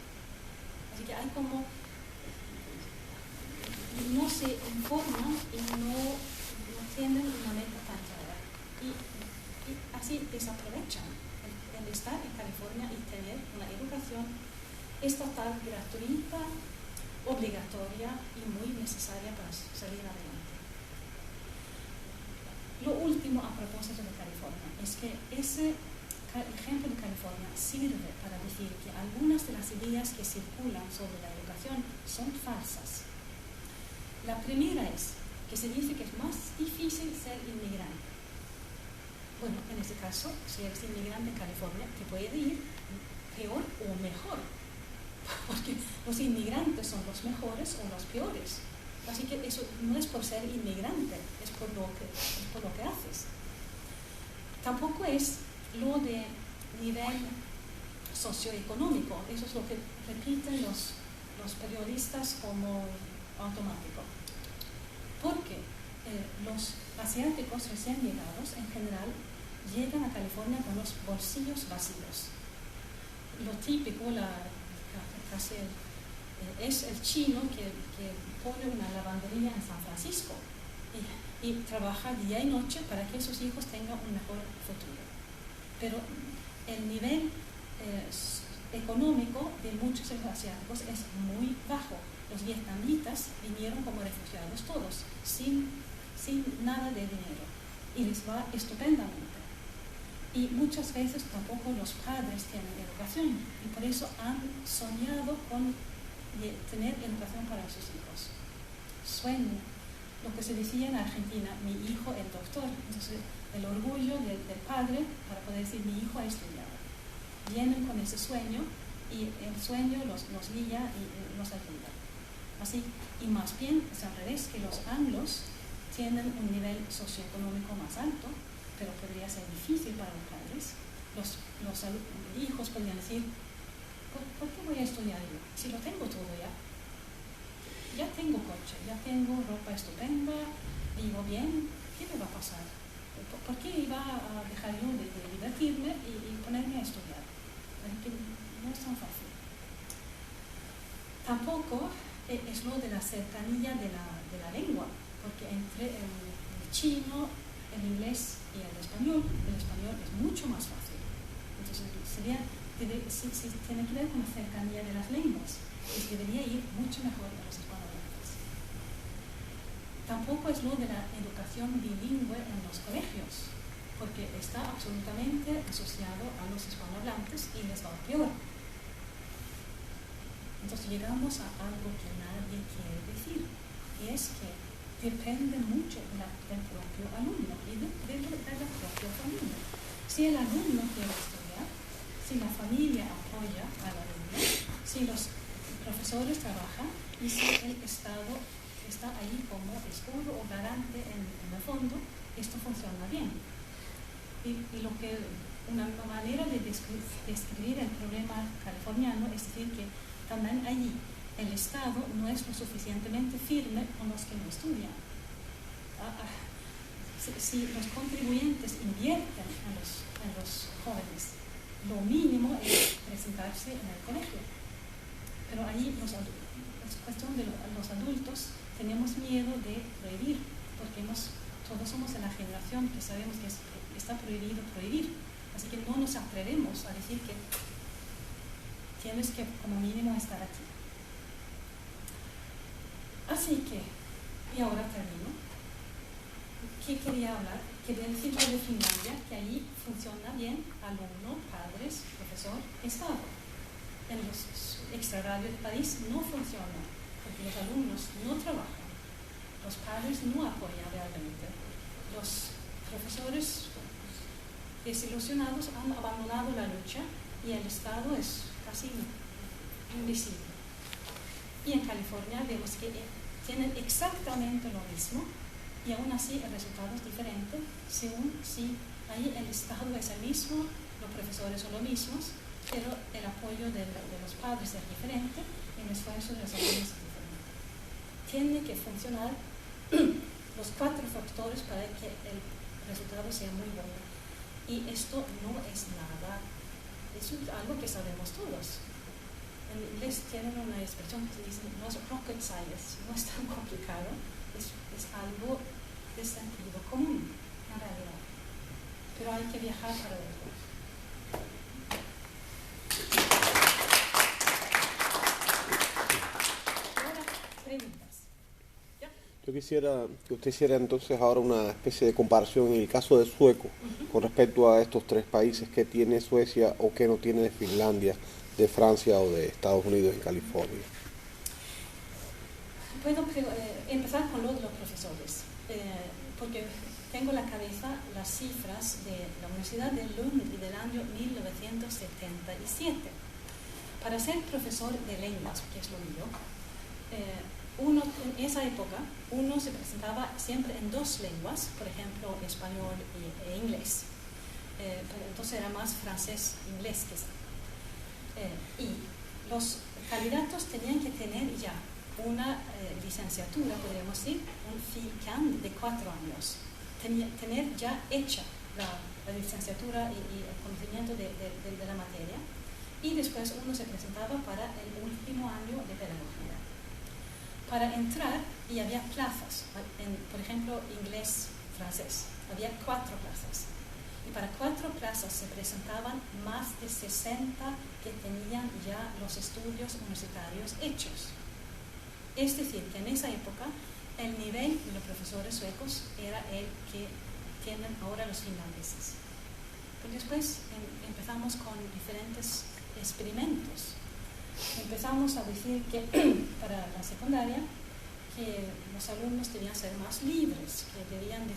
Así que hay como, no se informan y no tienen una meta tan clara. Y así desaprovechan el estar en California y tener una educación estatal gratuita, obligatoria y muy necesaria para salir adelante. Lo último a propósito de California es que ese ejemplo de California sirve para decir que algunas de las ideas que circulan sobre la educación son falsas. La primera es que se dice que es más difícil ser inmigrante. Bueno, en este caso, si eres inmigrante en California, te puede ir peor o mejor, porque los inmigrantes son los mejores o los peores. Así que eso no es por ser inmigrante, es por lo que haces. Tampoco es lo de nivel socioeconómico, eso es lo que repiten los periodistas como automático. Porque los asiáticos recién llegados, en general, llegan a California con los bolsillos vacíos. Lo típico, es el chino que pone una lavandería en San Francisco y trabaja día y noche para que sus hijos tengan un mejor futuro. Pero el nivel económico de muchos de los asiáticos es muy bajo. Los vietnamitas vinieron como refugiados todos, sin nada de dinero, y les va estupendamente. Y muchas veces tampoco los padres tienen educación, y por eso han soñado con tener educación para sus hijos. Sueño, lo que se decía en Argentina, mi hijo el doctor. Entonces, el orgullo del padre para poder decir, mi hijo ha estudiado. Vienen con ese sueño, y el sueño los guía y los ayuda. Así, y más bien es al revés, que los anglos tienen un nivel socioeconómico más alto, pero podría ser difícil para los padres. Los hijos podrían decir, ¿por qué voy a estudiar yo? Si lo tengo todo ya. Ya tengo coche, ya tengo ropa estupenda, vivo bien, ¿qué me va a pasar? ¿Por qué iba a dejar yo de divertirme y ponerme a estudiar? Que no es tan fácil. Tampoco es lo de la cercanía de la lengua, porque entre el chino, el inglés y el español es mucho más fácil. Entonces, si tiene que ver con la cercanía de las lenguas, pues debería ir mucho mejor a los hispanohablantes. Tampoco es lo de la educación bilingüe en los colegios, porque está absolutamente asociado a los hispanohablantes y les va peor. Entonces llegamos a algo que nadie quiere decir, y es que depende mucho del propio alumno y de la propia familia. Si el alumno quiere estudiar, si la familia apoya al alumno, si los profesores trabajan y si el Estado está ahí como escudo o garante en el fondo, esto funciona bien. Y una manera de describir el problema californiano es decir que también allí el Estado no es lo suficientemente firme con los que no estudian. Si los contribuyentes invierten en los jóvenes, lo mínimo es presentarse en el colegio. Pero ahí es cuestión de los adultos, tenemos miedo de prohibir, porque todos somos de la generación que sabemos que está prohibido prohibir. Así que no nos atrevemos a decir que tienes que como mínimo estar aquí. Así que, y ahora termino. ¿Qué quería hablar? Quería decir lo de Finlandia, que ahí funciona bien alumno, padres, profesor, Estado. En los extrarradios del país no funciona, porque los alumnos no trabajan, los padres no apoyan realmente, los profesores desilusionados han abandonado la lucha y el Estado es casi invisible. Y en California vemos que tienen exactamente lo mismo y aún así el resultado es diferente según si ahí el Estado es el mismo, los profesores son los mismos, pero el apoyo de los padres es diferente y el esfuerzo de los alumnos es diferente. Tiene que funcionar los 4 factores para que el resultado sea muy bueno. Y esto no es nada, es algo que sabemos todos. En inglés tienen una expresión que se dice, no es rocket science, no es tan complicado, es algo de sentido común, en realidad. Pero hay que viajar para verlo. Ahora, preguntas. ¿Ya? Yo quisiera que usted hiciera entonces ahora una especie de comparación en el caso de sueco con respecto a estos 3 países que tiene Suecia o que no tiene de Finlandia, de Francia o de Estados Unidos y California. Puedo empezar con lo de los profesores, porque tengo en la cabeza las cifras de la Universidad de Lund y del año 1977. Para ser profesor de lenguas, que es lo mío, en esa época uno se presentaba siempre en 2 lenguas, por ejemplo español e inglés. Pero entonces era más francés-inglés quizá. Y los candidatos tenían que tener ya una licenciatura, podríamos decir, un FICAN de 4 años. Tener ya hecha la licenciatura y el conocimiento de la materia. Y después uno se presentaba para el último año de pedagogía. Para entrar, y había plazas, por ejemplo, inglés, francés, había 4 plazas. Y para 4 plazas se presentaban más de 60 que tenían ya los estudios universitarios hechos. Es decir, que en esa época el nivel de los profesores suecos era el que tienen ahora los finlandeses. Pero después empezamos con diferentes experimentos. Empezamos a decir que para la secundaria que los alumnos debían ser más libres, que debían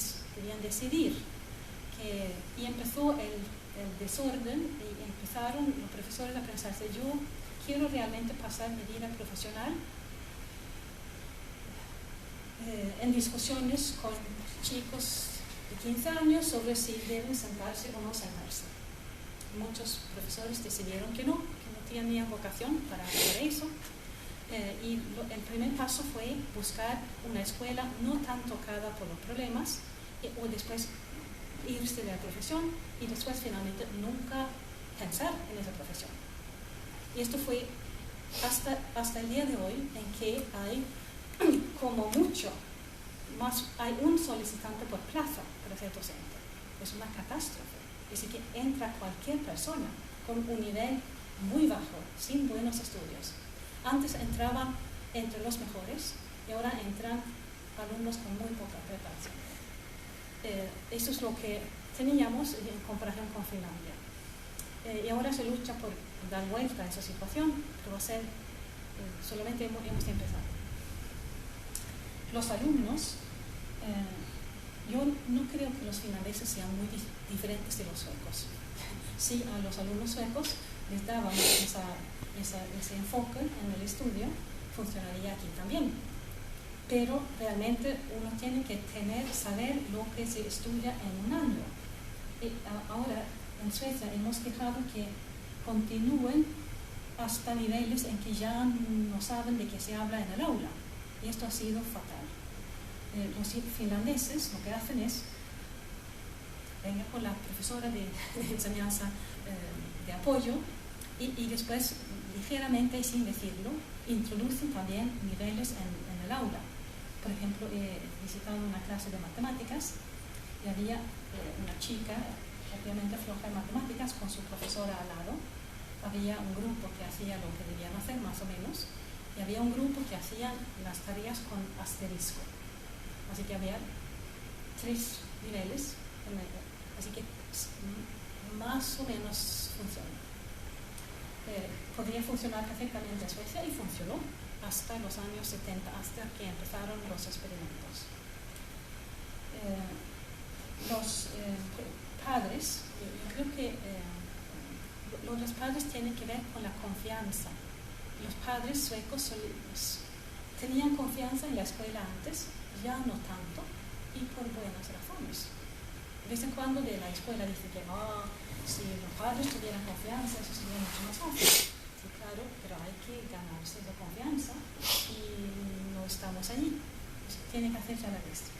decidir. Y empezó el desorden y empezaron los profesores a pensarse, yo quiero realmente pasar mi vida profesional en discusiones con chicos de 15 años sobre si deben sentarse o no sentarse. Muchos profesores decidieron que no tenían vocación para eso. Y el primer paso fue buscar una escuela no tan tocada por los problemas o después irse de la profesión y después finalmente nunca pensar en esa profesión. Y esto fue hasta el día de hoy en que hay como mucho más, hay un solicitante por plaza para ser docente. Es una catástrofe. Es decir, que entra cualquier persona con un nivel muy bajo, sin buenos estudios. Antes entraban entre los mejores y ahora entran alumnos con muy poca preparación. Eso es lo que teníamos en comparación con Finlandia. Y ahora se lucha por dar vuelta a esa situación, pero va a ser, solamente hemos empezado. Los alumnos, yo no creo que los finlandeses sean muy diferentes de los suecos. Sí, a los alumnos suecos les dábamos ese enfoque en el estudio, funcionaría aquí también. Pero realmente uno tiene que saber lo que se estudia en un año. Y ahora en Suecia hemos dejado que continúen hasta niveles en que ya no saben de qué se habla en el aula. Y esto ha sido fatal. Los finlandeses lo que hacen es, venga con la profesora de enseñanza de apoyo y después, ligeramente, sin decirlo, introducen también niveles en el aula. Por ejemplo, he visitado una clase de matemáticas y había una chica obviamente floja en matemáticas con su profesora al lado. Había un grupo que hacía lo que debían hacer, más o menos, y había un grupo que hacía las tareas con asterisco. Así que había 3 niveles, así que más o menos funciona. Podría funcionar perfectamente en Suecia y funcionó hasta los años 70, hasta que empezaron los experimentos. Los padres, yo creo que los padres tienen que ver con la confianza. Los padres suecos tenían confianza en la escuela antes, ya no tanto, y por buenas razones. De vez en cuando de la escuela dice que si los padres tuvieran confianza, eso sería mucho más fácil. Sí, claro, pero hay que ganarse la confianza y no estamos allí. Eso tiene que hacerse a la vez.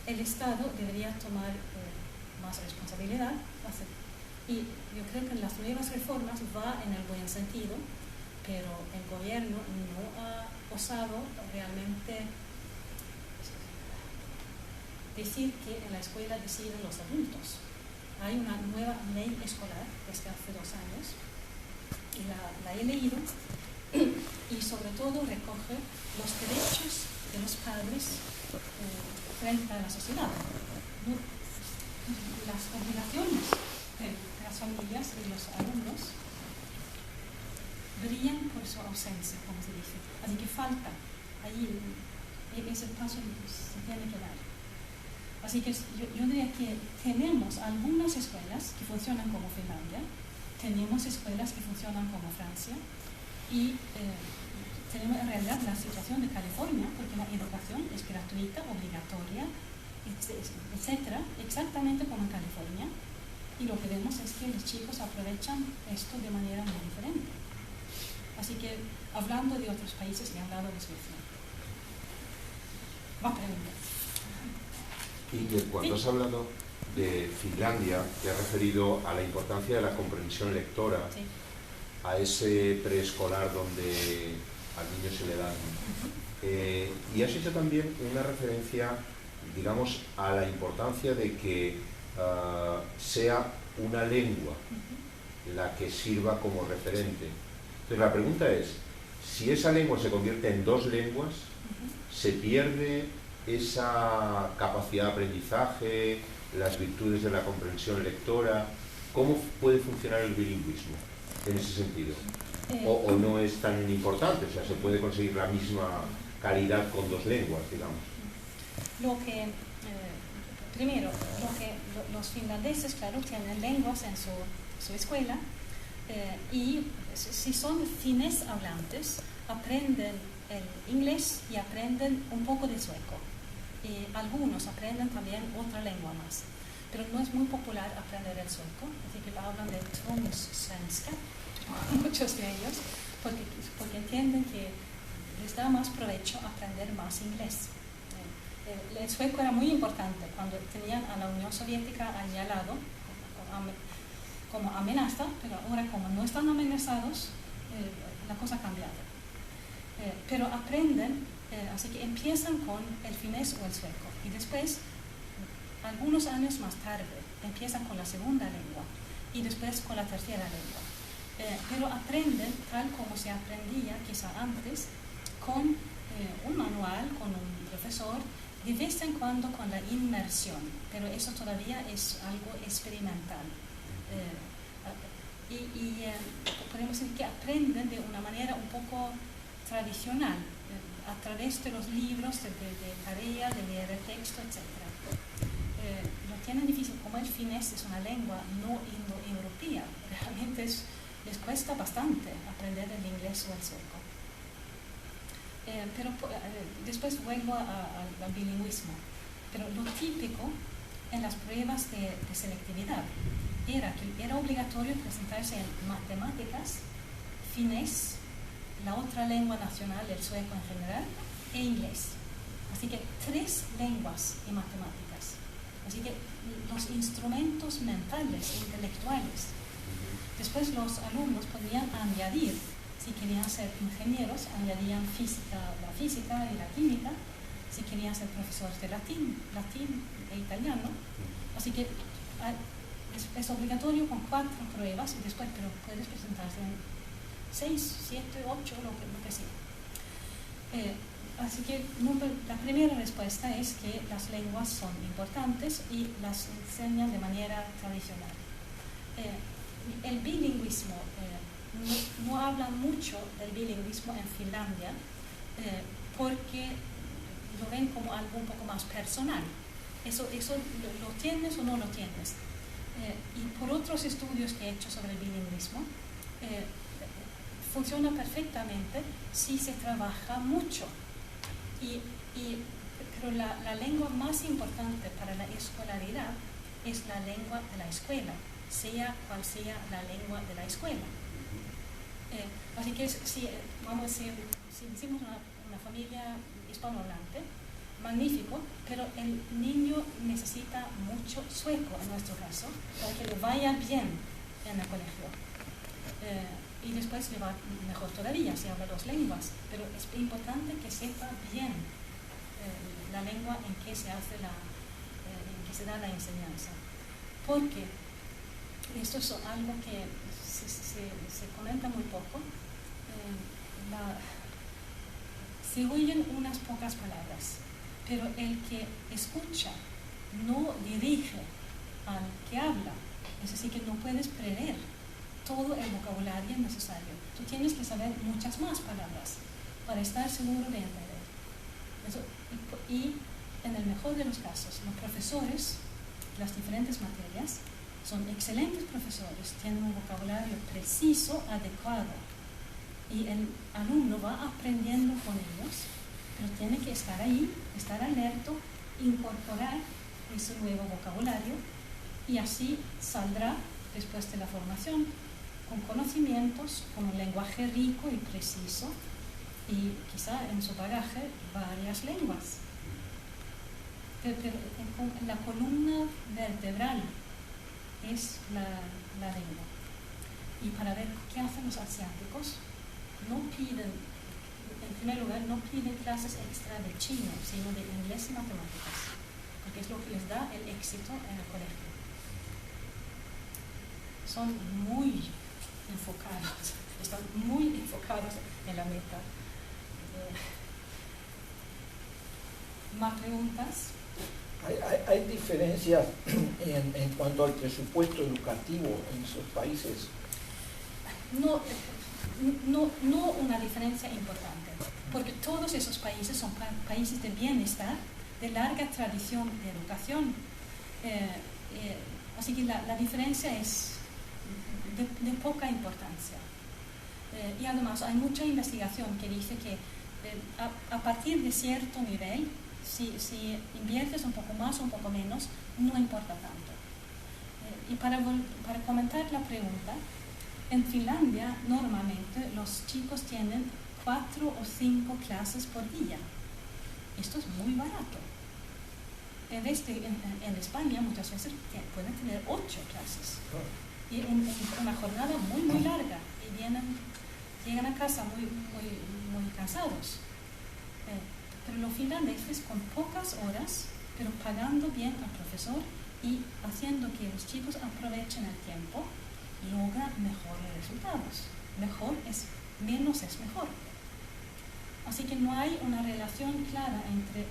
El Estado debería tomar más responsabilidad, y yo creo que en las nuevas reformas va en el buen sentido, pero el gobierno no ha osado realmente decir que en la escuela deciden los adultos. Hay una nueva ley escolar desde hace 2 años y la he leído y sobre todo recoge los derechos de los padres frente a la sociedad. Las obligaciones de las familias y los alumnos brillan por su ausencia, como se dice. Así que falta ahí, ese paso se tiene que dar. Así que yo diría que tenemos algunas escuelas que funcionan como Finlandia, tenemos escuelas que funcionan como Francia y tenemos en realidad la situación de California, porque la educación es gratuita, obligatoria, etcétera, exactamente como en California, y lo que vemos es que los chicos aprovechan esto de manera muy diferente. Así que, hablando de otros países, he hablado de Suecia. Va a preguntar. Y cuando has hablado de Finlandia, te has referido a la importancia de la comprensión lectora, sí, a ese preescolar donde al niño se le dan. Y has hecho también una referencia, digamos, a la importancia de que sea una lengua la que sirva como referente. Entonces la pregunta es, si esa lengua se convierte en 2 lenguas, ¿se pierde esa capacidad de aprendizaje, las virtudes de la comprensión lectora? ¿Cómo puede funcionar el bilingüismo en ese sentido? ¿O no es tan importante? O sea, ¿se puede conseguir la misma calidad con 2 lenguas, digamos? Primero, los finlandeses, claro, tienen lenguas en su escuela y si son finés hablantes, aprenden el inglés y aprenden un poco de sueco. Y algunos aprenden también otra lengua más. Pero no es muy popular aprender el sueco, así que hablan de tvångssvenska, muchos de ellos, porque entienden que les da más provecho aprender más inglés. El sueco era muy importante cuando tenían a la Unión Soviética allí al lado como amenaza, pero ahora como no están amenazados, la cosa ha cambiado. Pero aprenden, así que empiezan con el finés o el sueco y después, algunos años más tarde, empiezan con la segunda lengua y después con la tercera lengua. Pero aprenden tal como se aprendía quizá antes, con un manual, con un profesor, de vez en cuando con la inmersión, pero eso todavía es algo experimental. Podemos decir que aprenden de una manera un poco tradicional, a través de los libros, de tarea, de leer el texto, etc. Lo tienen difícil, como el finés es una lengua no indoeuropea, realmente les cuesta bastante aprender el inglés o el sueco. Pero después vuelvo al bilingüismo. Pero lo típico en las pruebas de selectividad era que era obligatorio presentarse en matemáticas, finés, la otra lengua nacional, el sueco en general, e inglés. Así que 3 lenguas y matemáticas. Así que los instrumentos mentales e intelectuales. Después los alumnos podían añadir, si querían ser ingenieros, añadían la física y la química. Si querían ser profesores de latín e italiano. Así que es obligatorio con 4 pruebas y después, pero puedes presentarse en 6, 7, 8, lo que sea. Así que la primera respuesta es que las lenguas son importantes y las enseñan de manera tradicional. El bilingüismo, no hablan mucho del bilingüismo en Finlandia porque lo ven como algo un poco más personal. Eso lo tienes o no lo tienes. Y por otros estudios que he hecho sobre el bilingüismo, funciona perfectamente si se trabaja mucho. Pero la lengua más importante para la escolaridad es la lengua de la escuela, sea cual sea la lengua de la escuela. Así que si decimos una familia hispanohablante, magnífico, pero el niño necesita mucho sueco en nuestro caso para que le vaya bien en el colegio. Y después le va mejor todavía si habla 2 lenguas, pero es importante que sepa bien la lengua en que se hace en que se da la enseñanza, porque esto es algo que se comenta muy poco. Se oyen unas pocas palabras, pero el que escucha no dirige al que habla, es decir, que no puedes prever todo el vocabulario necesario. Tú tienes que saber muchas más palabras para estar seguro de entender. Y en el mejor de los casos, los profesores, las diferentes materias, son excelentes profesores, tienen un vocabulario preciso, adecuado, y el alumno va aprendiendo con ellos, pero tiene que estar ahí, estar alerta, incorporar ese nuevo vocabulario, y así saldrá después de la formación con conocimientos, con un lenguaje rico y preciso, y quizá en su bagaje varias lenguas. Pero la columna vertebral es la lengua. Y para ver qué hacen los asiáticos, no piden, en primer lugar, no piden clases extra de chino, sino de inglés y matemáticas, porque es lo que les da el éxito en el colegio. Son muy enfocados, están muy enfocados en la meta. ¿Más preguntas? ¿Hay diferencias en cuanto al presupuesto educativo en esos países? No una diferencia importante, porque todos esos países son países de bienestar, de larga tradición de educación. Así que la diferencia es de poca importancia. Y además hay mucha investigación que dice que a partir de cierto nivel, si inviertes un poco más o un poco menos, no importa tanto. Y para comentar la pregunta, en Finlandia normalmente los chicos tienen 4 o 5 clases por día. Esto es muy barato. En España muchas veces pueden tener 8 clases. Y una jornada muy, muy larga. Y llegan a casa muy cansados. Pero los finlandeses, con pocas horas, pero pagando bien al profesor y haciendo que los chicos aprovechen el tiempo, logran mejores resultados. Menos es mejor. Así que no hay una relación clara entre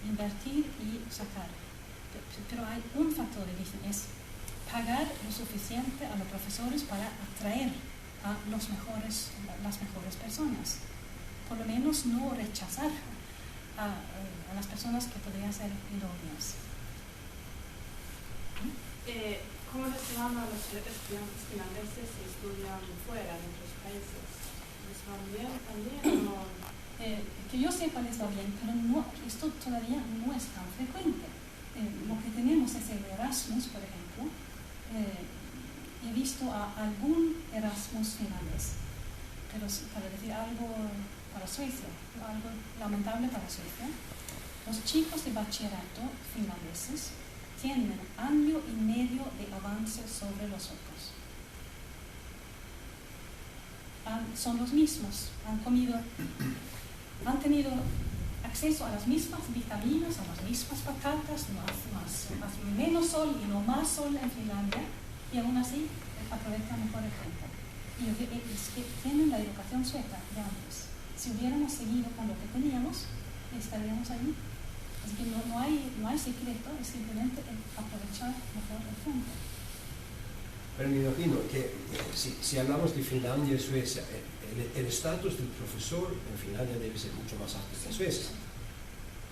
invertir y sacar. Pero hay un factor de diferencia, es pagar lo suficiente a los profesores para atraer a las mejores personas. Por lo menos no rechazar a las personas que podrían ser idóneas. ¿Cómo les van a los estudiantes finlandeses si estudian fuera, en otros países? ¿Les va bien también o no? Que yo sepa les va bien, pero esto todavía no es tan frecuente. Lo que tenemos es el Erasmus, por ejemplo. He visto a algún Erasmus finlandés, pero para decir algo para Suecia, algo lamentable para Suecia, los chicos de bachillerato finlandeses tienen 1 año y medio de avance sobre los suecos. Son los mismos, han tenido acceso a las mismas vitaminas, a las mismas patatas, hace menos sol y no más sol en Finlandia, y aún así aprovechan mejor el tiempo. Y es que tienen la educación sueca de antes. Si hubiéramos seguido con lo que teníamos, estaríamos ahí. Así que no hay secreto, es simplemente aprovechar mejor el tiempo. Pero me imagino que si hablamos de Finlandia y Suecia, el estatus del profesor en Finlandia debe ser mucho más alto que en Suecia.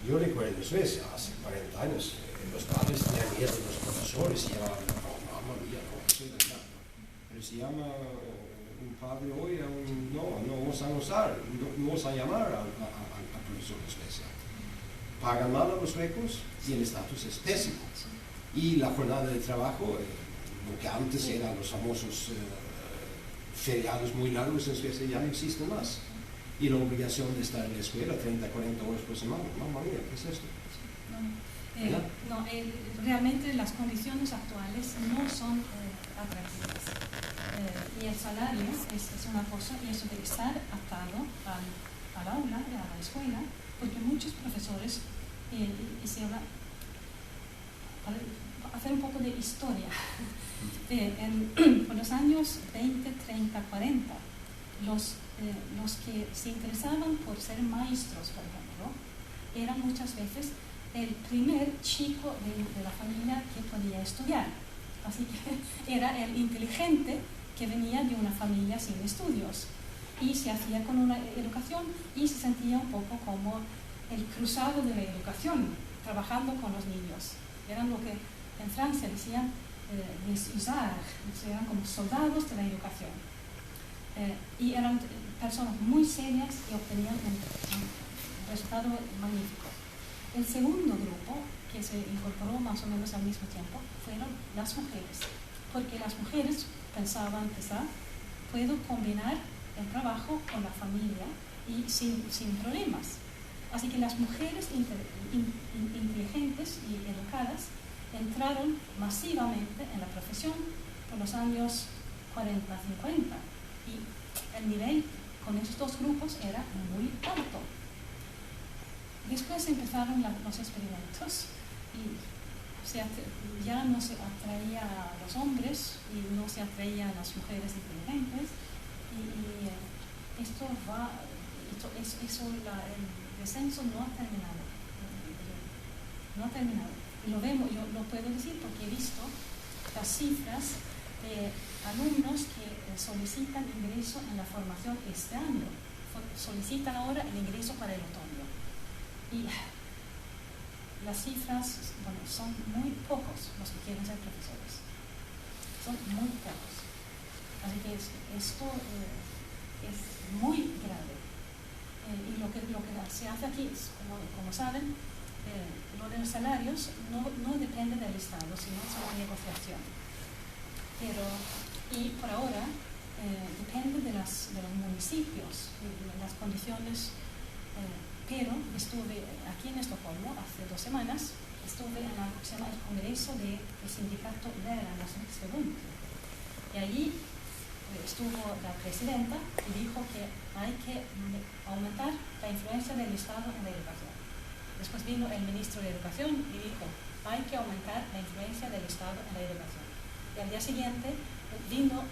Yo recuerdo en Suecia, hace 40 años, los padres tenían miedo de los profesores y llamaban, mamá mía, no, soy de acá. Pero si llama un padre hoy, no vas a usar, no vas a llamar al profesor de Suecia. Pagan mal a los suecos y el estatus es pésimo. Y la jornada de trabajo, lo que antes eran los famosos feriados muy largos en Suecia, ya no existe más. Y la obligación de estar en la escuela 30, 40 horas por semana. Mamma mía, ¿qué es esto? Realmente las condiciones actuales no son atractivas. Y el salario es una cosa, y eso de estar atado al aula, a la escuela, porque muchos profesores, y se habla, para hacer un poco de historia, por los años 20, 30, 40, los que se interesaban por ser maestros, por ejemplo, eran muchas veces el primer chico de la familia que podía estudiar. Así que era el inteligente que venía de una familia sin estudios y se hacía con una educación y se sentía un poco como el cruzado de la educación, trabajando con los niños. Eran lo que en Francia decían les usages, eran como soldados de la educación. Y eran personas muy serias y obtenían un resultado magnífico. El segundo grupo, que se incorporó más o menos al mismo tiempo, fueron las mujeres, porque las mujeres pensaban quizá, puedo combinar el trabajo con la familia y sin problemas. Así que las mujeres inteligentes y educadas entraron masivamente en la profesión por los años 40, 50 y el nivel con estos dos grupos era muy alto. Después empezaron los experimentos y ya no se atraía a los hombres y no se atraía a las mujeres inteligentes y el descenso no ha terminado. Y lo vemos, yo lo puedo decir porque he visto las cifras de alumnos que solicitan ingreso en la formación este año. Solicitan ahora el ingreso para el otoño. Y las cifras, son muy pocos los que quieren ser profesores. Son muy pocos. Así que esto es muy grave. y lo que se hace aquí, es, como saben, lo de los salarios no depende del Estado, sino es una negociación. Y por ahora depende de los municipios, de las condiciones, pero estuve aquí en Estocolmo hace 2 semanas, estuve en lo que se llama el Congreso del Sindicato Lärarnas Riksförbund. Y allí estuvo la presidenta y dijo que hay que aumentar la influencia del Estado en la educación. Después vino el ministro de Educación y dijo, hay que aumentar la influencia del Estado en la educación. Y al día siguiente vino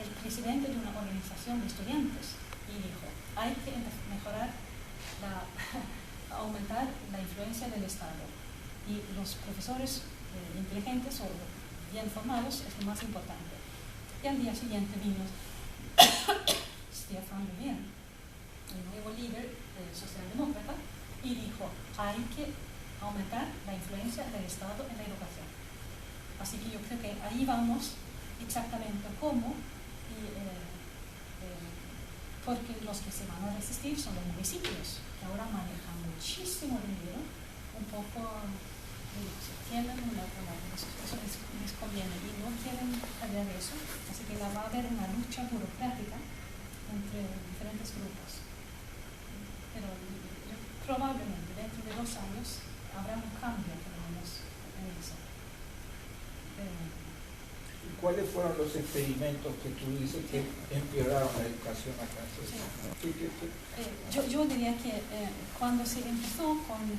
el presidente de una organización de estudiantes y dijo, hay que aumentar la influencia del Estado. Y los profesores inteligentes o bien formados es lo más importante. Y al día siguiente vino Stefan Löfven, el nuevo líder socialdemócrata, y dijo, hay que aumentar la influencia del Estado en la educación. Así que yo creo que ahí vamos exactamente cómo, porque los que se van a resistir son los municipios, que ahora manejan muchísimo dinero, un poco, tienen eso les conviene y no quieren perder eso, así que va a haber una lucha burocrática entre diferentes grupos. Pero probablemente dentro de 2 años habrá un cambio, por lo menos, en eso. ¿Y cuáles fueron los experimentos que tú dices que empeoraron la educación acá? Yo diría que cuando se empezó con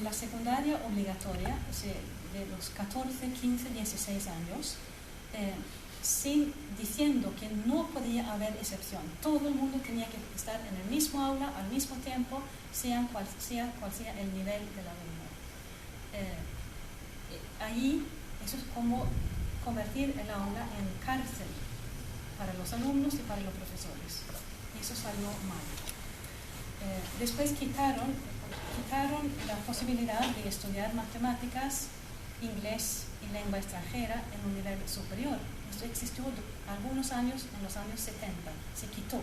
la secundaria obligatoria, de los 14, 15, 16 años, diciendo que no podía haber excepción. Todo el mundo tenía que estar en el mismo aula al mismo tiempo, sea cual sea el nivel del alumno. Ahí eso es como convertir el aula en cárcel para los alumnos y para los profesores. Y eso salió mal. Después quitaron la posibilidad de estudiar matemáticas, inglés y lengua extranjera en un nivel superior. Esto existió algunos años, en los años 70, se quitó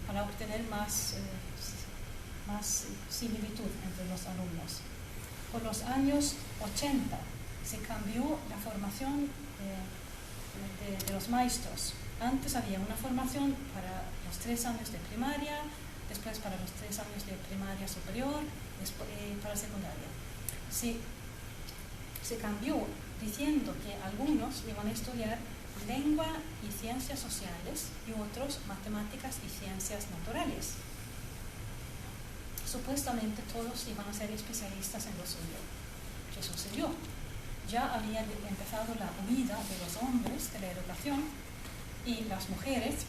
para obtener más similitud entre los alumnos. Por los años 80 se cambió la formación de los maestros. Antes había una formación para los 3 años de primaria, después para los 3 años de primaria superior, después para secundaria. Se cambió diciendo que algunos iban a estudiar lengua y ciencias sociales y otros matemáticas y ciencias naturales. Supuestamente todos iban a ser especialistas en lo suyo. ¿Qué sucedió? Ya había empezado la huida de los hombres de la educación y las mujeres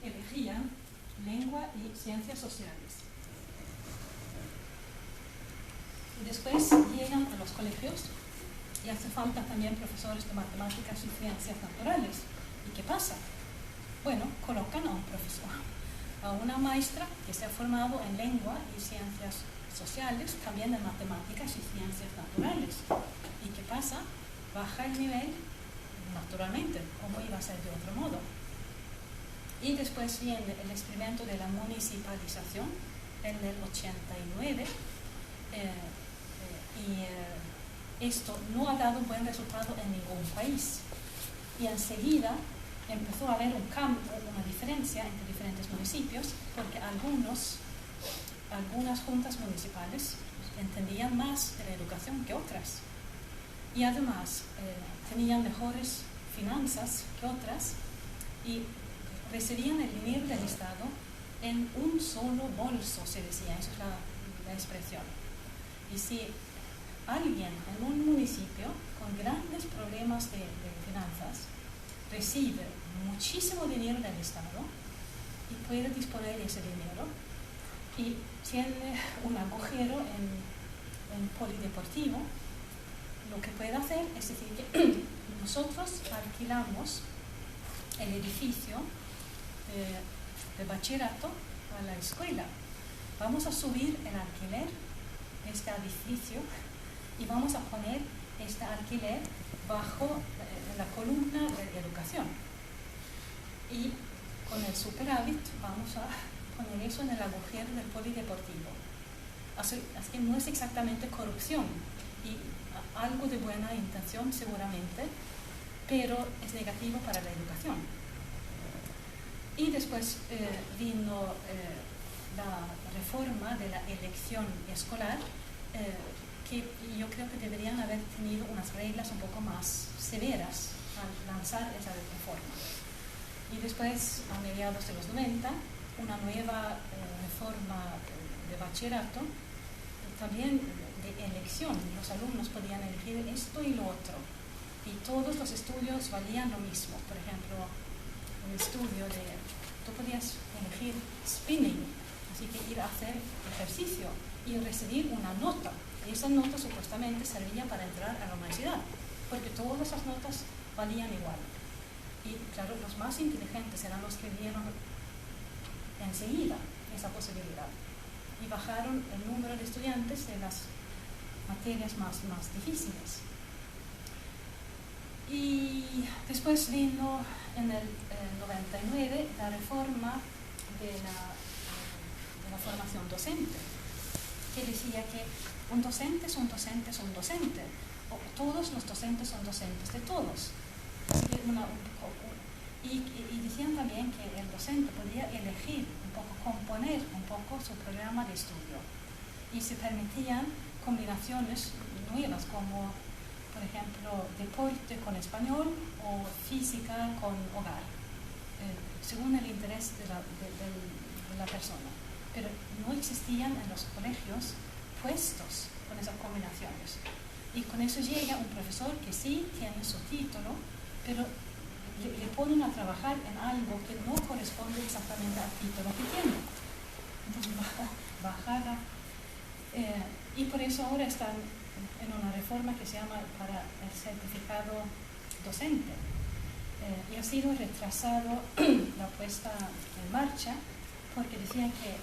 elegían lengua y ciencias sociales. Y después llegan a los colegios y hace falta también profesores de matemáticas y ciencias naturales. ¿Y qué pasa? Bueno, colocan a un profesor, a una maestra que se ha formado en lengua y ciencias sociales, también en matemáticas y ciencias naturales. ¿Y qué pasa? Baja el nivel naturalmente, como iba a ser de otro modo. Y después viene el experimento de la municipalización en el 89, esto no ha dado un buen resultado en ningún país. Y enseguida empezó a haber un cambio, una diferencia entre diferentes municipios, porque algunas juntas municipales entendían más de la educación que otras. Y además tenían mejores finanzas que otras y recibían el dinero del Estado en un solo bolso, se decía, esa es la expresión. Y si alguien en un municipio con grandes problemas de finanzas recibe muchísimo dinero del Estado y puede disponer de ese dinero y tiene un agujero en polideportivo, lo que puede hacer es decir que nosotros alquilamos el edificio de bachillerato a la escuela. Vamos a subir el alquiler de este edificio y vamos a poner este alquiler bajo la columna de educación. Y con el superávit vamos a poner eso en el agujero del polideportivo. Así que no es exactamente corrupción, y algo de buena intención seguramente, pero es negativo para la educación. Y después vino la reforma de la elección escolar, que yo creo que deberían haber tenido unas reglas un poco más severas al lanzar esa reforma. Y después, a mediados de los 90, una nueva reforma de bachillerato, también de elección. Los alumnos podían elegir esto y lo otro, y todos los estudios valían lo mismo. Por ejemplo, un estudio tú podías elegir spinning, así que ir a hacer ejercicio y recibir una nota, y esa nota supuestamente servía para entrar a la universidad, porque todas esas notas valían igual. Y claro, los más inteligentes eran los que vieron enseguida esa posibilidad y bajaron el número de estudiantes de las materias más difíciles. Y después vino en el 99 la reforma de la formación docente, que decía que un docente es un docente es un docente, o todos los docentes son docentes de todos. Y decían también que el docente podía elegir un poco, componer un poco su programa de estudio, y se permitían combinaciones nuevas como, por ejemplo, deporte con español o física con hogar, según el interés de la persona. Pero no existían en los colegios puestos con esas combinaciones. Y con eso llega un profesor que sí tiene su título, pero le ponen a trabajar en algo que no corresponde exactamente al título que tiene. Entonces baja y por eso ahora están en una reforma que se llama para el certificado docente, y ha sido retrasado la puesta en marcha porque decían que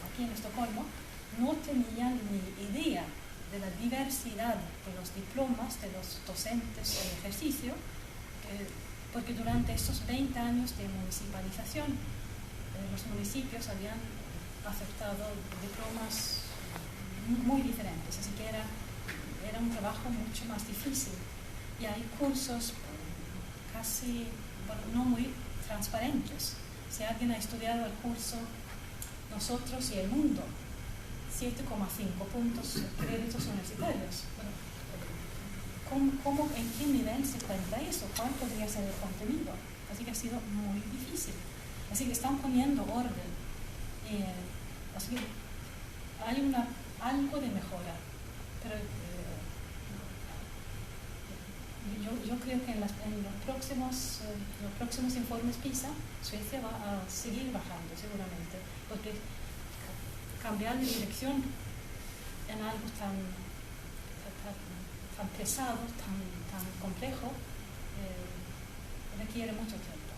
aquí en Estocolmo no tenían ni idea de la diversidad de los diplomas de los docentes en ejercicio, porque durante estos 20 años de municipalización los municipios habían aceptado diplomas muy diferentes, así que era un trabajo mucho más difícil, y hay cursos casi, bueno, no muy transparentes. Si alguien ha estudiado el curso Nosotros y el Mundo, 7,5 puntos créditos universitarios. Bueno, ¿en qué nivel se cuenta eso? ¿Cuál podría ser el contenido? Así que ha sido muy difícil. Así que están poniendo orden. Así que hay algo de mejora. Pero yo creo que en los próximos informes PISA, Suecia va a seguir bajando seguramente, porque cambiar de dirección en algo tan pesado, tan complejo, requiere mucho tiempo.